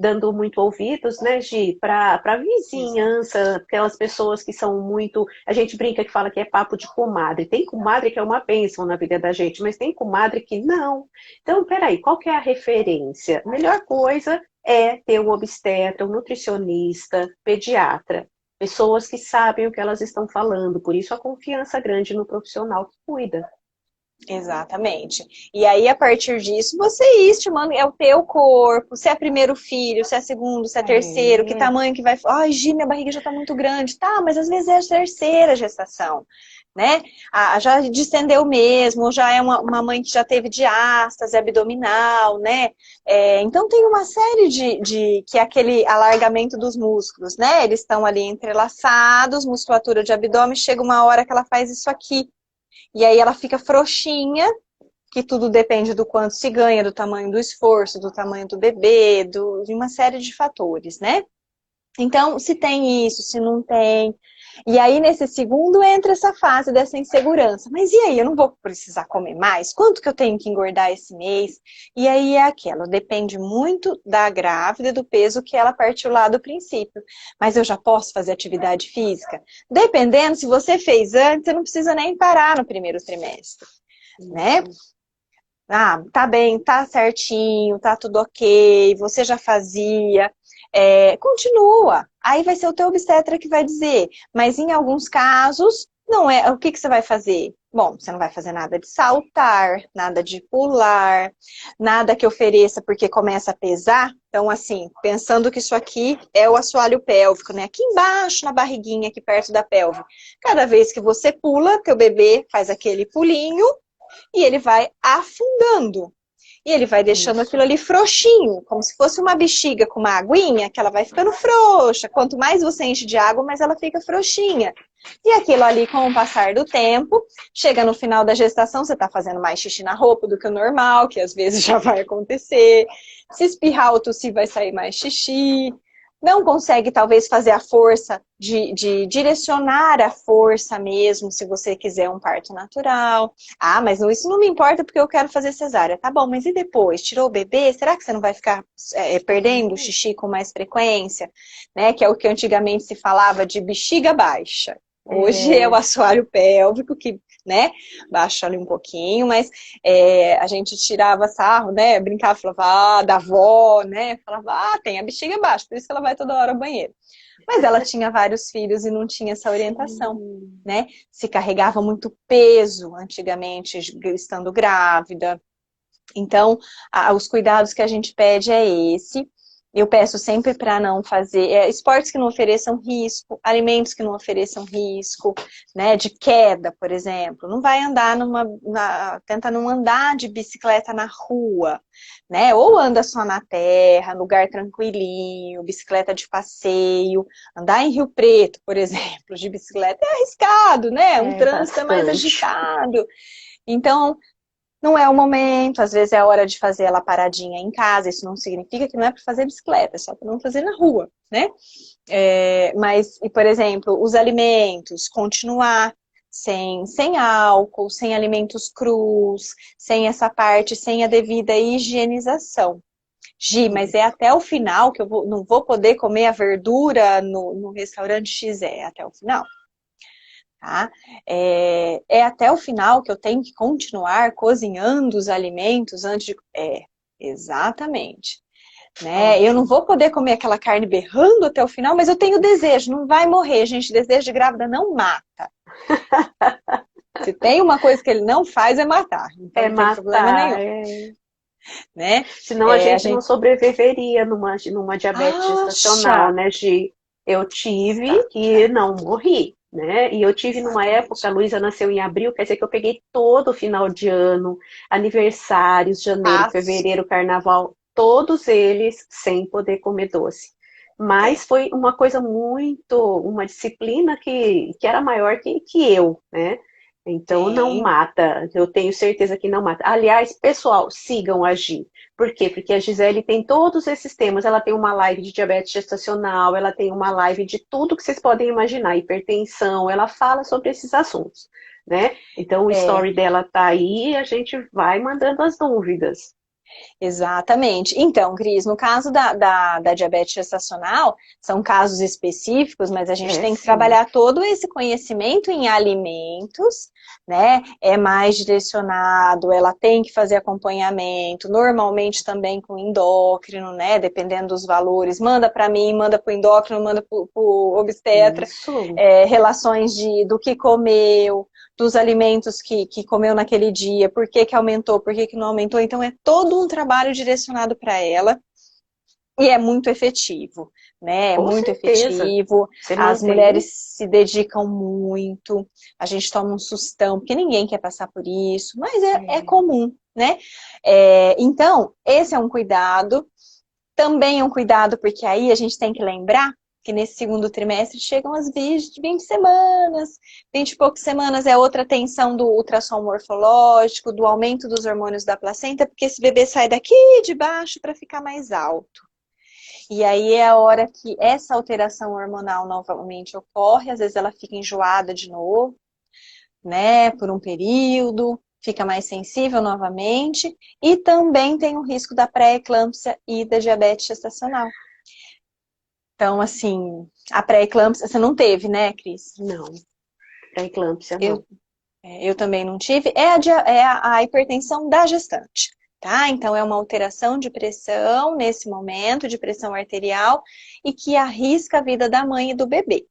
dando muito ouvidos, né, Gi, para Exato. vizinhança, aquelas pessoas que são muito. A gente brinca que fala que é papo de comadre. Tem comadre que é uma bênção na vida da gente, mas tem comadre que não. Então, peraí, qual que é a referência? A melhor coisa é ter um obstetra, um nutricionista, pediatra, pessoas que sabem o que elas estão falando, por isso a confiança grande no profissional que cuida. Exatamente. E aí, a partir disso, você ir estimando, é o teu corpo, se é primeiro filho, se é segundo, se é terceiro, que É, tamanho que vai... Ai, Gi, minha barriga já tá muito grande. Tá, mas às vezes é a terceira gestação, né? Já distendeu mesmo, ou já é uma mãe que já teve diástase abdominal, né? Então, tem uma série que é aquele alargamento dos músculos, né? Eles estão ali entrelaçados, musculatura de abdômen, chega uma hora que ela faz isso aqui. E aí ela fica frouxinha, que tudo depende do quanto se ganha, do tamanho do esforço, do tamanho do bebê, de uma série de fatores, né? Então, se tem isso, se não tem. E aí, nesse segundo, entra essa fase dessa insegurança. Mas e aí, eu não vou precisar comer mais? Quanto que eu tenho que engordar esse mês? E aí é aquilo, depende muito da grávida, do peso que ela partiu lá do princípio. Mas eu já posso fazer atividade física? Dependendo, se você fez antes, você não precisa nem parar no primeiro trimestre, né? Ah, tá bem, tá certinho, tá tudo ok, você já fazia, continua. Aí vai ser o teu obstetra que vai dizer, mas em alguns casos, não é. O que que você vai fazer? Bom, você não vai fazer nada de saltar, nada de pular, nada que ofereça porque começa a pesar. Então, assim, pensando que isso aqui é o assoalho pélvico, né? Aqui embaixo, na barriguinha, aqui perto da pelve. Cada vez que você pula, teu bebê faz aquele pulinho, e ele vai afundando. E ele vai deixando isso. aquilo ali frouxinho, como se fosse uma bexiga com uma aguinha, que ela vai ficando frouxa. Quanto mais você enche de água, mais ela fica frouxinha. E aquilo ali, com o passar do tempo, chega no final da gestação, você está fazendo mais xixi na roupa do que o normal, que às vezes já vai acontecer. Se espirrar ou tossir, vai sair mais xixi. Não consegue, talvez, fazer a força de direcionar a força mesmo, se você quiser um parto natural. Ah, mas isso não me importa porque eu quero fazer cesárea. Tá bom, mas e depois? Tirou o bebê? Será que você não vai ficar perdendo o xixi com mais frequência? Né? Que é o que antigamente se falava de bexiga baixa. Hoje é o É, assoalho pélvico que, né, baixa ali um pouquinho, mas a gente tirava sarro, né, brincava, falava, da avó, né, falava, tem a bexiga baixa, por isso que ela vai toda hora ao banheiro. Mas ela tinha vários filhos e não tinha essa orientação, sim. né? Se carregava muito peso antigamente, estando grávida. Então, os cuidados que a gente pede é esse. Eu peço sempre para não fazer esportes que não ofereçam risco, alimentos que não ofereçam risco, né? De queda, por exemplo. Não vai andar tenta não andar de bicicleta na rua, né? Ou anda só na terra, lugar tranquilinho, bicicleta de passeio. Andar em Rio Preto, por exemplo, de bicicleta é arriscado, né? Um É trânsito é mais bastante. agitado. Então, não é o momento, às vezes é a hora de fazer ela paradinha em casa, isso não significa que não é para fazer bicicleta, é só para não fazer na rua, né? Mas, e por exemplo, os alimentos, continuar sem álcool, sem alimentos crus, sem essa parte, sem a devida higienização. Gi, mas é até o final que não vou poder comer a verdura no restaurante X, até o final. Tá? Até o final que eu tenho que continuar cozinhando os alimentos antes de... exatamente. Né? Eu não Ótimo. vou poder comer aquela carne berrando até o final, mas eu tenho desejo, não vai morrer, gente. Desejo de grávida não mata. Se tem uma coisa que ele não faz é matar, então É não tem problema matar. nenhum. É. Né? Senão a A gente não gente sobreviveria numa diabetes gestacional, acha, né, Gi? Eu tive exato, e não morri, né? E eu tive numa época, exatamente. a Luísa nasceu em abril, quer dizer que eu peguei todo o final de ano, aniversários, janeiro, Passo. fevereiro, carnaval, todos eles sem poder comer doce. É, Mas foi uma coisa uma disciplina que era maior que eu, né? Então não sim. mata, eu tenho certeza que não mata. Aliás, pessoal, sigam a Gi. Por quê? Porque a Gisele tem todos esses temas. Ela tem uma live de diabetes gestacional, ela tem uma live de tudo que vocês podem imaginar, hipertensão, ela fala sobre esses assuntos, né? Então o É, story dela tá aí e a gente vai mandando as dúvidas. Exatamente. Então, Cris, no caso da diabetes gestacional, são casos específicos, mas a gente É, tem que sim. trabalhar todo esse conhecimento em alimentos, né? É mais direcionado, ela tem que fazer acompanhamento, normalmente também com endócrino, né? Dependendo dos valores, manda para mim, manda para o endócrino, manda para o obstetra, Isso. relações do que comeu, dos alimentos que comeu naquele dia, por que que aumentou, por que que não aumentou. Então, é todo um trabalho direcionado para ela e é muito efetivo, né? É Com muito certeza. efetivo. Você As mantém. mulheres se dedicam muito, a gente toma um sustão, porque ninguém quer passar por isso, mas é É, comum, né? Então, esse é um cuidado. Também é um cuidado, porque aí a gente tem que lembrar que nesse segundo trimestre chegam as 20 semanas, 20 e poucas semanas é outra tensão do ultrassom morfológico, do aumento dos hormônios da placenta, porque esse bebê sai daqui de baixo para ficar mais alto. E aí é a hora que essa alteração hormonal novamente ocorre, às vezes ela fica enjoada de novo, né, por um período, fica mais sensível novamente, e também tem o risco da pré-eclâmpsia e da diabetes gestacional. Então, assim, a pré-eclâmpsia, você não teve, né, Cris? não, para eclâmpsia Eu, não. eu também não tive. A hipertensão da gestante, tá? Então, é uma alteração de pressão nesse momento, de pressão arterial, e que arrisca a vida da mãe e do bebê.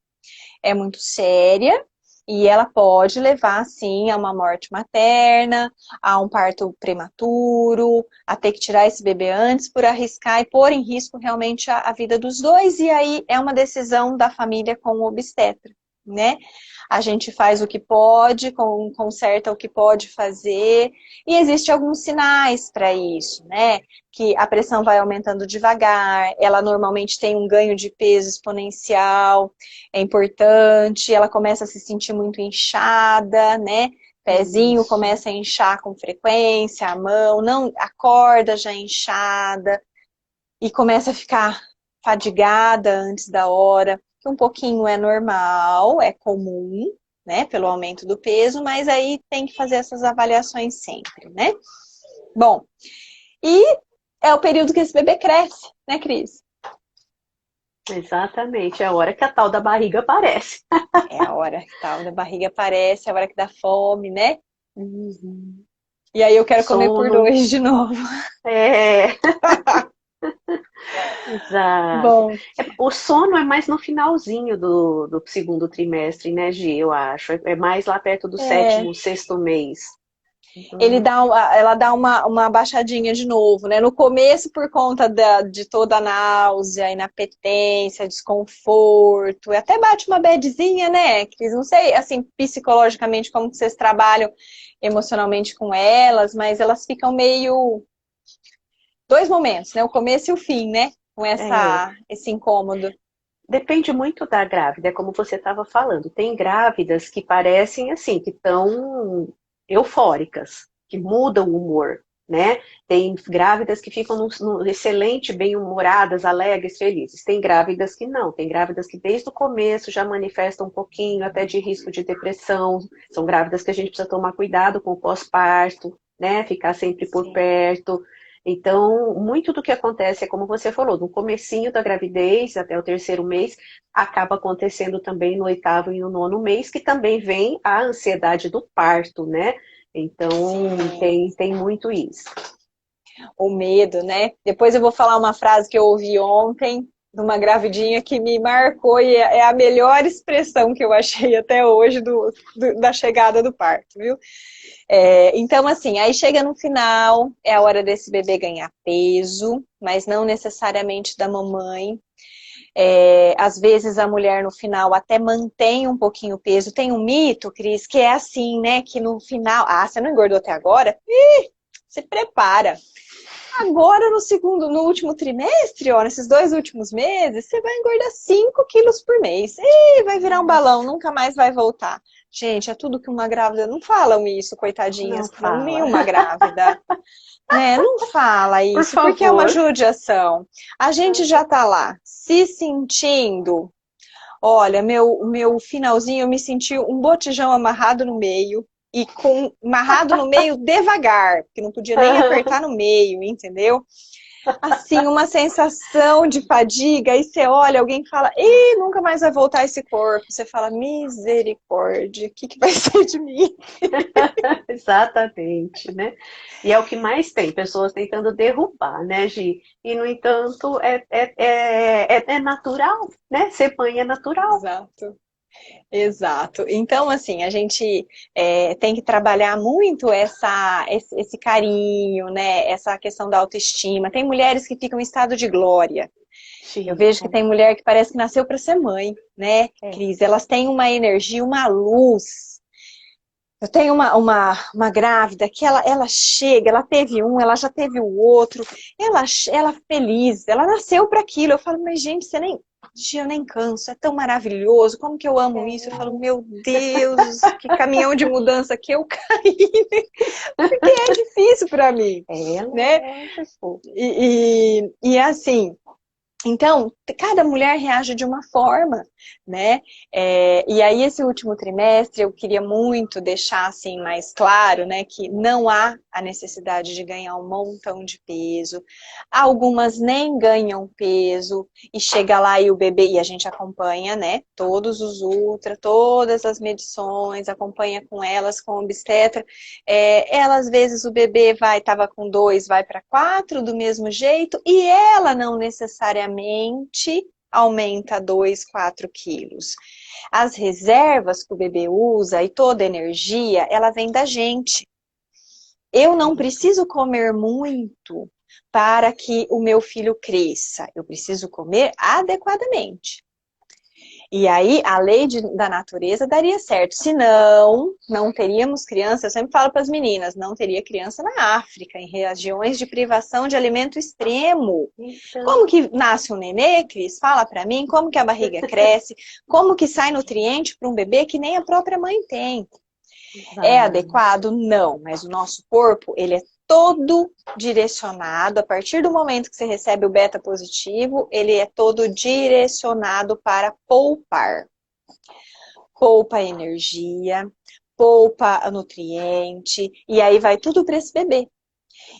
É muito séria e ela pode levar, sim, a uma morte materna, a um parto prematuro, a ter que tirar esse bebê antes por arriscar e pôr em risco realmente a vida dos dois. E aí é uma decisão da família com o obstetra, né? A gente faz o que pode, conserta o que pode fazer, e existem alguns sinais para isso, né? Que a pressão vai aumentando devagar, ela normalmente tem um ganho de peso exponencial, é importante, ela começa a se sentir muito inchada, né? Pezinho Isso. começa a inchar com frequência, a mão, não, a corda já inchada, e começa a ficar fadigada antes da hora, que um pouquinho é normal, é comum, né, pelo aumento do peso, mas aí tem que fazer essas avaliações sempre, né? Bom, e é o período que esse bebê cresce, né, Cris? Exatamente, é a hora que a tal da barriga aparece. É a hora que tal da barriga aparece, é a hora que dá fome, né? Uhum. E aí eu quero comer por Sono. dois de novo. É, exato. Bom, O sono é mais no finalzinho do segundo trimestre, né, Gi? Eu acho. É mais lá perto do é, sétimo, sexto mês. ele Uhum. dá, ela dá uma baixadinha de novo, né? No começo, por conta de toda a náusea, inapetência, desconforto, e até bate uma bedzinha, né, Cris? Não sei, assim, psicologicamente, como que vocês trabalham emocionalmente com elas, mas elas ficam meio... Dois momentos, né? O começo e o fim, né? Com É, esse incômodo. depende muito da grávida, é como você estava falando. Tem grávidas que parecem assim, que estão eufóricas, que mudam o humor, né? Tem grávidas que ficam no excelente, bem-humoradas, alegres, felizes. Tem grávidas que não, tem grávidas que desde o começo já manifestam um pouquinho até de risco de depressão. São grávidas que a gente precisa tomar cuidado com o pós-parto, né? Ficar sempre por Sim. perto. Então, muito do que acontece é como você falou, no comecinho da gravidez, até o terceiro mês, acaba acontecendo também no oitavo e no nono mês, que também vem a ansiedade do parto, né? Então, Sim. tem muito isso. O medo, né? Depois eu vou falar uma frase que eu ouvi ontem de uma gravidinha que me marcou e é a melhor expressão que eu achei até hoje da chegada do parto, viu? Então, assim, aí chega no final, é a hora desse bebê ganhar peso, mas não necessariamente da mamãe. Às vezes a mulher no final até mantém um pouquinho o peso. Tem um mito, Cris, que é assim, né? Que no final, você não engordou até agora? Ih, se prepara. Agora no último trimestre, ó, nesses 2 últimos meses, você vai engordar 5 quilos por mês. E vai virar um balão, Nossa, nunca mais vai voltar. Gente, é tudo que uma grávida. Não falam isso, não coitadinhas. fala. Nenhuma grávida. Né? Não fala Por isso, porque é uma favor. judiação. A gente já tá lá se sentindo. Olha, meu finalzinho, eu me senti um botijão amarrado no meio. e amarrado no meio devagar, porque não podia nem apertar no meio, entendeu? Assim, uma sensação de fadiga, aí você olha, alguém fala, ih, nunca mais vai voltar esse corpo. Você fala, misericórdia, o que vai ser de mim? Exatamente, né? E é o que mais tem, pessoas tentando derrubar, né, Gi? E, no entanto, é natural, né? Ser mãe é natural. Exato. Exato. Então, assim, a gente tem que trabalhar muito esse carinho, né? Essa questão da autoestima. Tem mulheres que ficam em estado de glória. Eu vejo que Ficam. tem mulher que parece que nasceu para ser mãe, né, É. Cris? Elas têm uma energia, uma luz. Eu tenho uma grávida que ela chega, ela teve um, ela já teve o outro, ela feliz, ela nasceu para aquilo. Eu falo, mas gente, eu nem canso, é tão maravilhoso, como que eu amo isso? Eu falo, É. meu Deus, que caminhão de mudança que eu caí, porque é difícil para mim, É né? lógico. E assim, então, cada mulher reage de uma forma, né? E aí, esse último trimestre, eu queria muito deixar assim mais claro, né, que não há a necessidade de ganhar um montão de peso. Algumas nem ganham peso e chega lá e o bebê, e a gente acompanha, né, todos os ultra, todas as medições, acompanha com elas, com o obstetra. Ela, às vezes, o bebê estava com 2, vai para 4 do mesmo jeito, e ela não necessariamente aumenta 2, 4 quilos. As reservas que o bebê usa e toda a energia, ela vem da gente. Eu não preciso comer muito para que o meu filho cresça. Eu preciso comer adequadamente. E aí, a lei da natureza daria certo. Senão, não teríamos criança. Eu sempre falo para as meninas, não teria criança na África, em regiões de privação de alimento extremo. Então, Como que nasce um nenê, Cris? Fala para mim, como que a barriga cresce, como que sai nutriente para um bebê que nem a própria mãe tem. É vai. adequado? Não, mas o nosso corpo, ele é todo direcionado, a partir do momento que você recebe o beta positivo, ele é todo direcionado para poupar. Poupa energia, poupa nutriente, e aí vai tudo para esse bebê.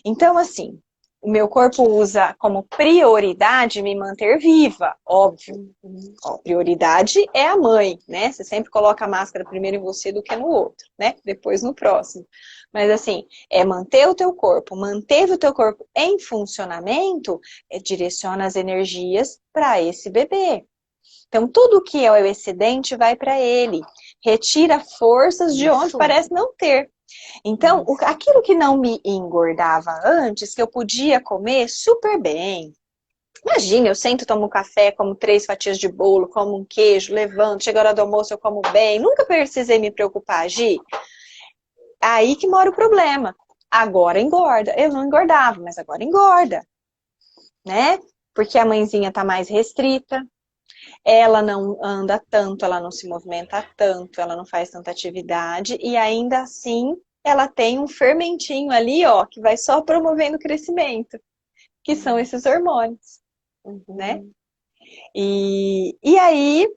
Então, assim, o meu corpo usa como prioridade me manter viva, óbvio. Uhum. Ó, prioridade é a mãe, né? Você sempre coloca a máscara primeiro em você do que no outro, né? Depois no próximo. Mas assim, é manter o teu corpo. Manter o teu corpo em funcionamento, direciona as energias para esse bebê. Então, tudo que é o excedente vai para ele. Retira forças de onde Isso, parece não ter. Então, isso. aquilo que não me engordava antes, que eu podia comer super bem. Imagina, eu sento, tomo um café, como 3 fatias de bolo, como um queijo, levanto, chega a hora do almoço, eu como bem. Nunca precisei me preocupar, Gi. Aí que mora o problema. Agora engorda. Eu não engordava, mas agora engorda, né? Porque a mãezinha tá mais restrita, ela não anda tanto, ela não se movimenta tanto, ela não faz tanta atividade e ainda assim ela tem um fermentinho ali, ó, que vai só promovendo o crescimento, que são esses hormônios, né? Uhum. E aí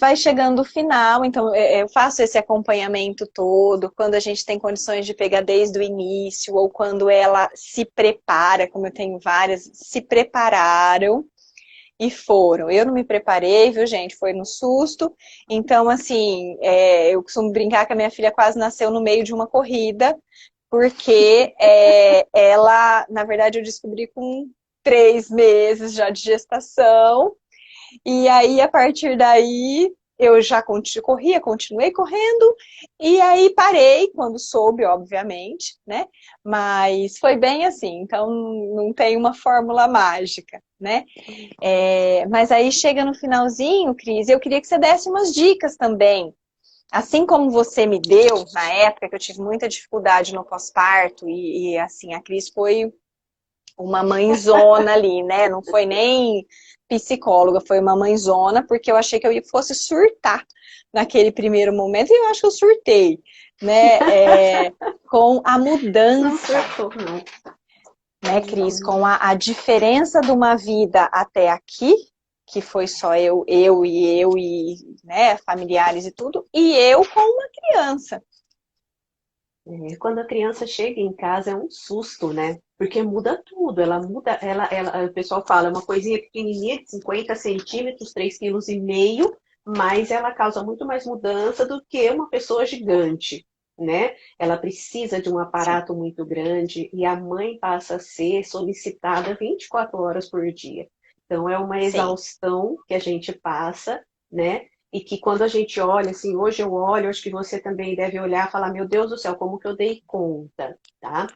vai chegando o final, então eu faço esse acompanhamento todo, quando a gente tem condições de pegar desde o início, ou quando ela se prepara, como eu tenho várias, se prepararam e foram. Eu não me preparei, viu, gente? Foi no susto. Então, assim, eu costumo brincar que a minha filha quase nasceu no meio de uma corrida, porque ela, na verdade, eu descobri com 3 meses já de gestação. E aí, a partir daí, eu já corria, continuei correndo, e aí parei quando soube, obviamente, né? Mas foi bem assim, então não tem uma fórmula mágica, né? Mas aí chega no finalzinho, Cris, eu queria que você desse umas dicas também. Assim como você me deu na época que eu tive muita dificuldade no pós-parto, e assim, a Cris foi uma mãezona ali, né? Não foi nem psicóloga, foi uma mãezona, porque eu achei que eu fosse surtar naquele primeiro momento, e eu acho que eu surtei, né? Com a Não mudança, surtou, não. né, Cris? Com Uhum. a diferença de uma vida até aqui, que foi só eu e, né, familiares e tudo, e eu com uma criança. Quando a criança chega em casa é um susto, né? Porque muda tudo, ela muda, o pessoal fala, é uma coisinha pequenininha de 50 centímetros, 3,5 kg, mas ela causa muito mais mudança do que uma pessoa gigante, né? Ela precisa de um Sim, aparato muito grande e a mãe passa a ser solicitada 24 horas por dia. Então é uma sim. exaustão que a gente passa, né? E que quando a gente olha, assim, hoje eu olho, acho que você também deve olhar e falar, meu Deus do céu, como que eu dei conta, tá?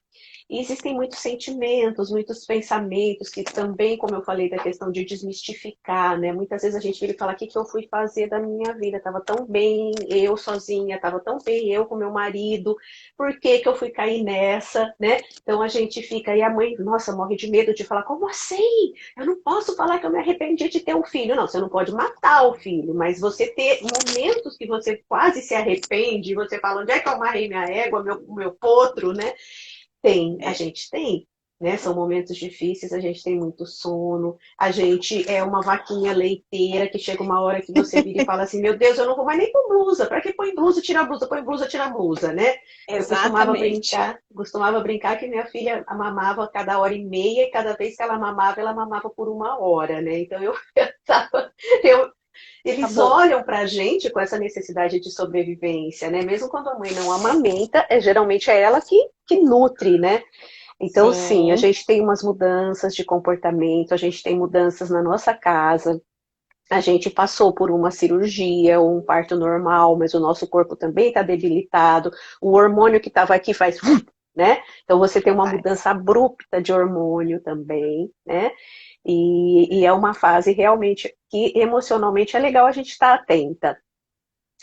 E existem muitos sentimentos, muitos pensamentos que também, como eu falei, da questão de desmistificar, né? Muitas vezes a gente vira e fala, o que que eu fui fazer da minha vida? Tava tão bem eu sozinha, tava tão bem eu com meu marido, por que que eu fui cair nessa, né? Então a gente fica, e a mãe, nossa, morre de medo de falar, como assim? Eu não posso falar que eu me arrependi de ter um filho. Não, você não pode matar o filho, mas você ter momentos que você quase se arrepende, você fala, onde é que eu amarrei minha égua, meu potro, né? Tem, a É. gente tem, né? São momentos difíceis, a gente tem muito sono, a gente é uma vaquinha leiteira que chega uma hora que você vira e fala assim, meu Deus, eu não vou mais nem com blusa, para que põe blusa, tira a blusa, põe blusa, tira a blusa, né? Eu Exatamente. costumava brincar que minha filha mamava a cada hora e meia e cada vez que ela mamava por 1 hora, né? Então eu eles Acabou. olham para a gente com essa necessidade de sobrevivência, né? Mesmo quando a mãe não amamenta, geralmente é ela que nutre, né? Então, sim, a Sim. gente tem umas mudanças de comportamento, a gente tem mudanças na nossa casa, a gente passou por uma cirurgia ou um parto normal, mas o nosso corpo também está debilitado, o hormônio que estava aqui faz, né? Então você tem uma Faz. mudança abrupta de hormônio também, né? E é uma fase realmente que emocionalmente é legal a gente estar atenta.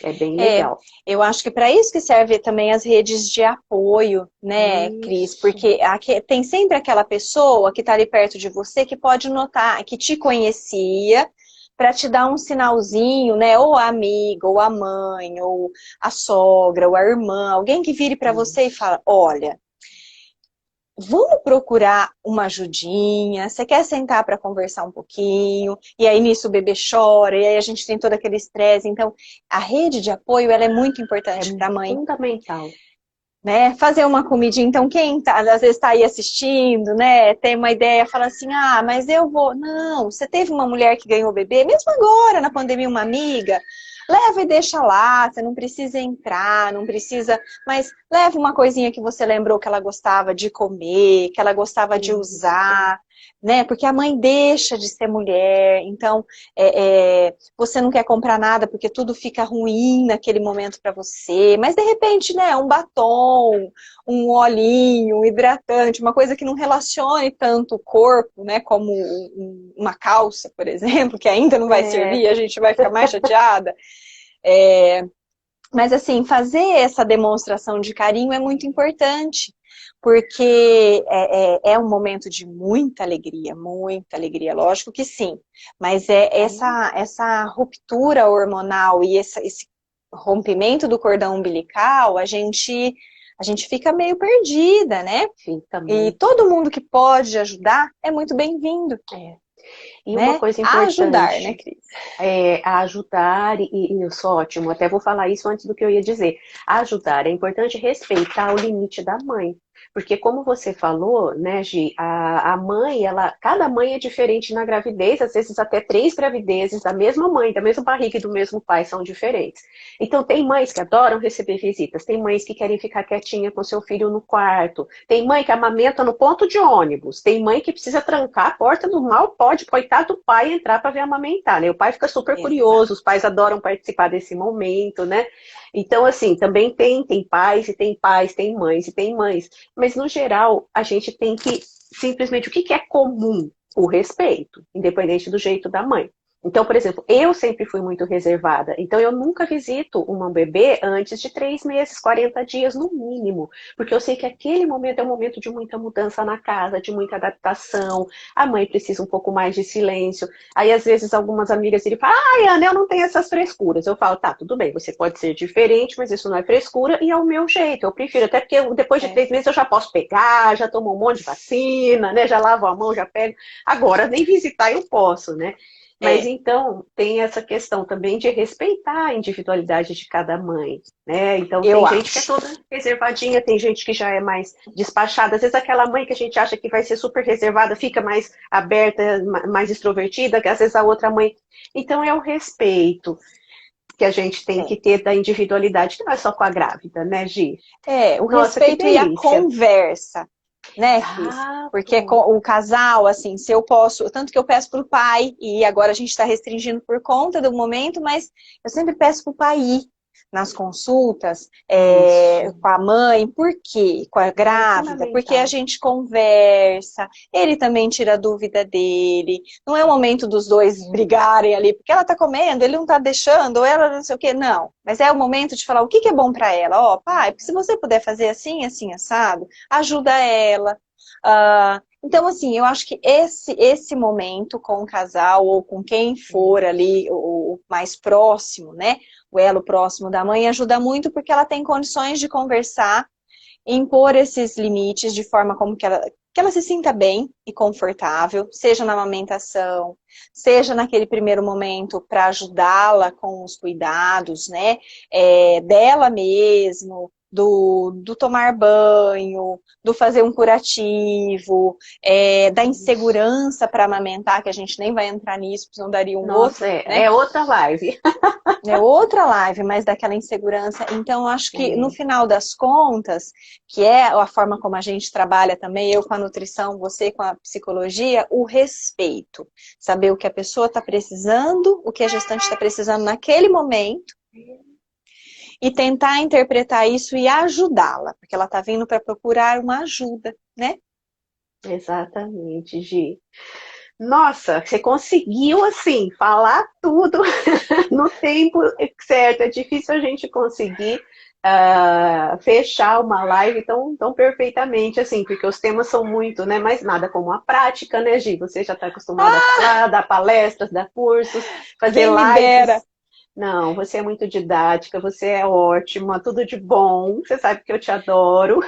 É bem É, legal. eu acho que para isso que serve também as redes de apoio, né, Cris? Isso. Porque tem sempre aquela pessoa que está ali perto de você que pode notar, que te conhecia, para te dar um sinalzinho, né? Ou a amiga, ou a mãe, ou a sogra, ou a irmã, alguém que vire para você e Isso. fala: olha, vamos procurar uma ajudinha. Você quer sentar para conversar um pouquinho? E aí nisso o bebê chora, e aí a gente tem todo aquele estresse. Então, a rede de apoio ela é muito É importante para a mãe, fundamental. né? Fazer uma comidinha. Então, quem tá, às vezes está aí assistindo, né? Tem uma ideia, fala assim: ah, mas eu vou. Não, você teve uma mulher que ganhou bebê, mesmo agora na pandemia, uma amiga. Leva e deixa lá, você não precisa entrar, não precisa. Mas leva uma coisinha que você lembrou que ela gostava de comer, que ela gostava de Isso. usar, né? Porque a mãe deixa de ser mulher, então você não quer comprar nada porque tudo fica ruim naquele momento para você. Mas de repente, né? Um batom, um olhinho, um hidratante, uma coisa que não relacione tanto o corpo, né? Como uma calça, por exemplo, que ainda não vai É, servir, a gente vai ficar mais chateada. É, mas assim, fazer essa demonstração de carinho é muito importante, porque é um momento de muita alegria, lógico que sim, mas é essa ruptura hormonal e esse rompimento do cordão umbilical, a gente fica meio perdida, né? fica E muito. todo mundo que pode ajudar é muito bem-vindo, É. E uma né? coisa A ajudar, né, importante Cris? a ajudar, e isso ótimo, até vou falar isso antes do que eu ia dizer. A ajudar, é importante respeitar o limite da mãe. Porque como você falou, né, Gi, a mãe, cada mãe é diferente na gravidez, às vezes até 3 gravidezes da mesma mãe, da mesma barriga e do mesmo pai são diferentes. Então tem mães que adoram receber visitas, tem mães que querem ficar quietinha com seu filho no quarto, tem mãe que amamenta no ponto de ônibus, tem mãe que precisa trancar a porta do mal, pode, coitado do pai, entrar para ver amamentar, né? O pai fica super curioso, Exato. os pais adoram participar desse momento, né? Então, assim, também tem pais e tem pais, tem mães e tem mães. Mas, no geral, a gente tem que simplesmente, o que é comum? O respeito, independente do jeito da mãe. Então, por exemplo, eu sempre fui muito reservada. Então, eu nunca visito uma bebê antes de 3 meses, 40 dias no mínimo. Porque eu sei que aquele momento é um momento de muita mudança na casa, de muita adaptação. A mãe precisa um pouco mais de silêncio. Aí, às vezes, algumas amigas dizem, ai, Ana, eu não tenho essas frescuras. Eu falo, tá, tudo bem, você pode ser diferente, mas isso não é frescura e é o meu jeito. Eu prefiro, até porque depois de É. 3 meses eu já posso pegar, já tomo um monte de vacina, né? Já lavo a mão, já pego. Agora, nem visitar eu posso, né? Mas então tem essa questão também de respeitar a individualidade de cada mãe, né? Então tem gente que é toda reservadinha, tem gente que já é mais despachada. Às vezes aquela mãe que a gente acha que vai ser super reservada fica mais aberta, mais extrovertida, que às vezes a outra mãe. Então é o respeito que a gente tem que ter da individualidade, que não é só com a grávida, né, Gi? O respeito e a conversa. Né, Cris? Porque o casal, assim, se eu posso, tanto que eu peço pro pai, e agora a gente está restringindo por conta do momento, mas eu sempre peço pro pai ir nas consultas, com a mãe, por quê? Com a grávida, porque a gente conversa, ele também tira a dúvida dele, não é o momento dos dois brigarem ali, porque ela tá comendo, ele não tá deixando, ou ela não sei o quê, não. Mas é o momento de falar o que é bom para ela, ó, pai, porque se você puder fazer assim, assim, assado, ajuda ela. Então, assim, eu acho que esse momento com o casal, ou com quem for ali, o mais próximo, né, o elo próximo da mãe, ajuda muito porque ela tem condições de conversar, impor esses limites de forma como que ela se sinta bem e confortável, seja na amamentação, seja naquele primeiro momento para ajudá-la com os cuidados, né, dela mesmo, do tomar banho, do fazer um curativo, da insegurança para amamentar, que a gente nem vai entrar nisso, porque não daria outro. Né? É outra live. É outra live, mas daquela insegurança. Então, acho que no final das contas, que é a forma como a gente trabalha também, eu com a nutrição, você com a psicologia, o respeito. Saber o que a pessoa está precisando, o que a gestante está precisando naquele momento, e tentar interpretar isso e ajudá-la, porque ela está vindo para procurar uma ajuda, né? Exatamente, Gi. Nossa, você conseguiu, assim, falar tudo no tempo certo. É difícil a gente conseguir fechar uma live tão perfeitamente, assim, porque os temas são muito, né? Mas nada como a prática, né, Gi? Você já está acostumada a falar, dar palestras, dar cursos, fazer lives. Me dera. Não, você é muito didática, você é ótima, tudo de bom, você sabe que eu te adoro.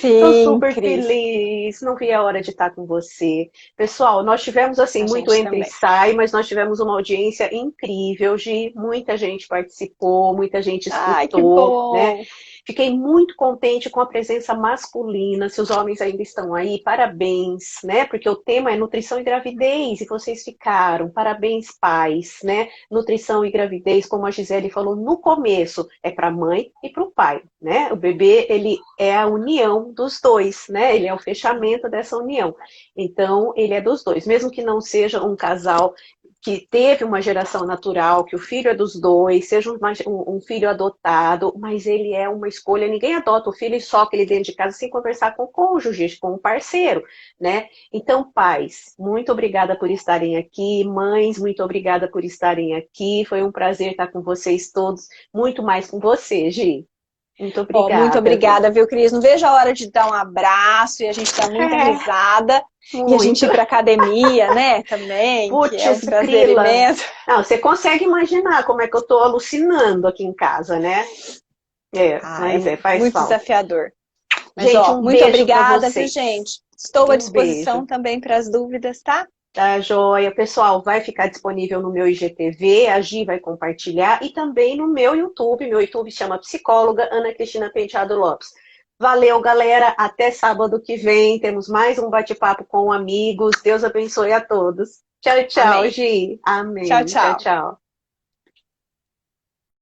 Estou super feliz, não vi a hora de estar com você. Pessoal, nós tivemos assim muito entra e sai, mas nós tivemos uma audiência incrível, Gi, muita gente participou, muita gente escutou. Ai, que bom. Né? Fiquei muito contente com a presença masculina, se os homens ainda estão aí, parabéns, né? Porque o tema é nutrição e gravidez, e vocês ficaram, parabéns pais, né? Nutrição e gravidez, como a Gisele falou no começo, é para a mãe e para o pai, né? O bebê, ele é a união dos dois, né? Ele é o fechamento dessa união. Então, ele é dos dois, mesmo que não seja um casal que teve uma geração natural, que o filho é dos dois, seja um filho adotado, mas ele é uma escolha, ninguém adota o filho e soca ele dentro de casa sem conversar com o cônjuge, com o parceiro, né? Então, pais, muito obrigada por estarem aqui, mães, muito obrigada por estarem aqui, foi um prazer estar com vocês todos, muito mais com você, Gi. Muito obrigada. Muito obrigada, viu, Cris? Não vejo a hora de dar um abraço e a gente dar muita risada. Muito. E a gente ir pra academia, né, também, Puts, que é um prazer imenso. Não, você consegue imaginar como é que eu tô alucinando aqui em casa, né? Faz muito falta. Desafiador. Mas, gente, muito obrigada, viu, gente? Estou à disposição também para as dúvidas, tá? Tá, joia. Pessoal, vai ficar disponível no meu IGTV, a Gi vai compartilhar, e também no meu YouTube. Meu YouTube chama Psicóloga Ana Cristina Penteado Lopes. Valeu, galera. Até sábado que vem. Temos mais um bate-papo com amigos. Deus abençoe a todos. Tchau, tchau, Amém. Gi. Amém. Tchau, tchau. Tchau, tchau.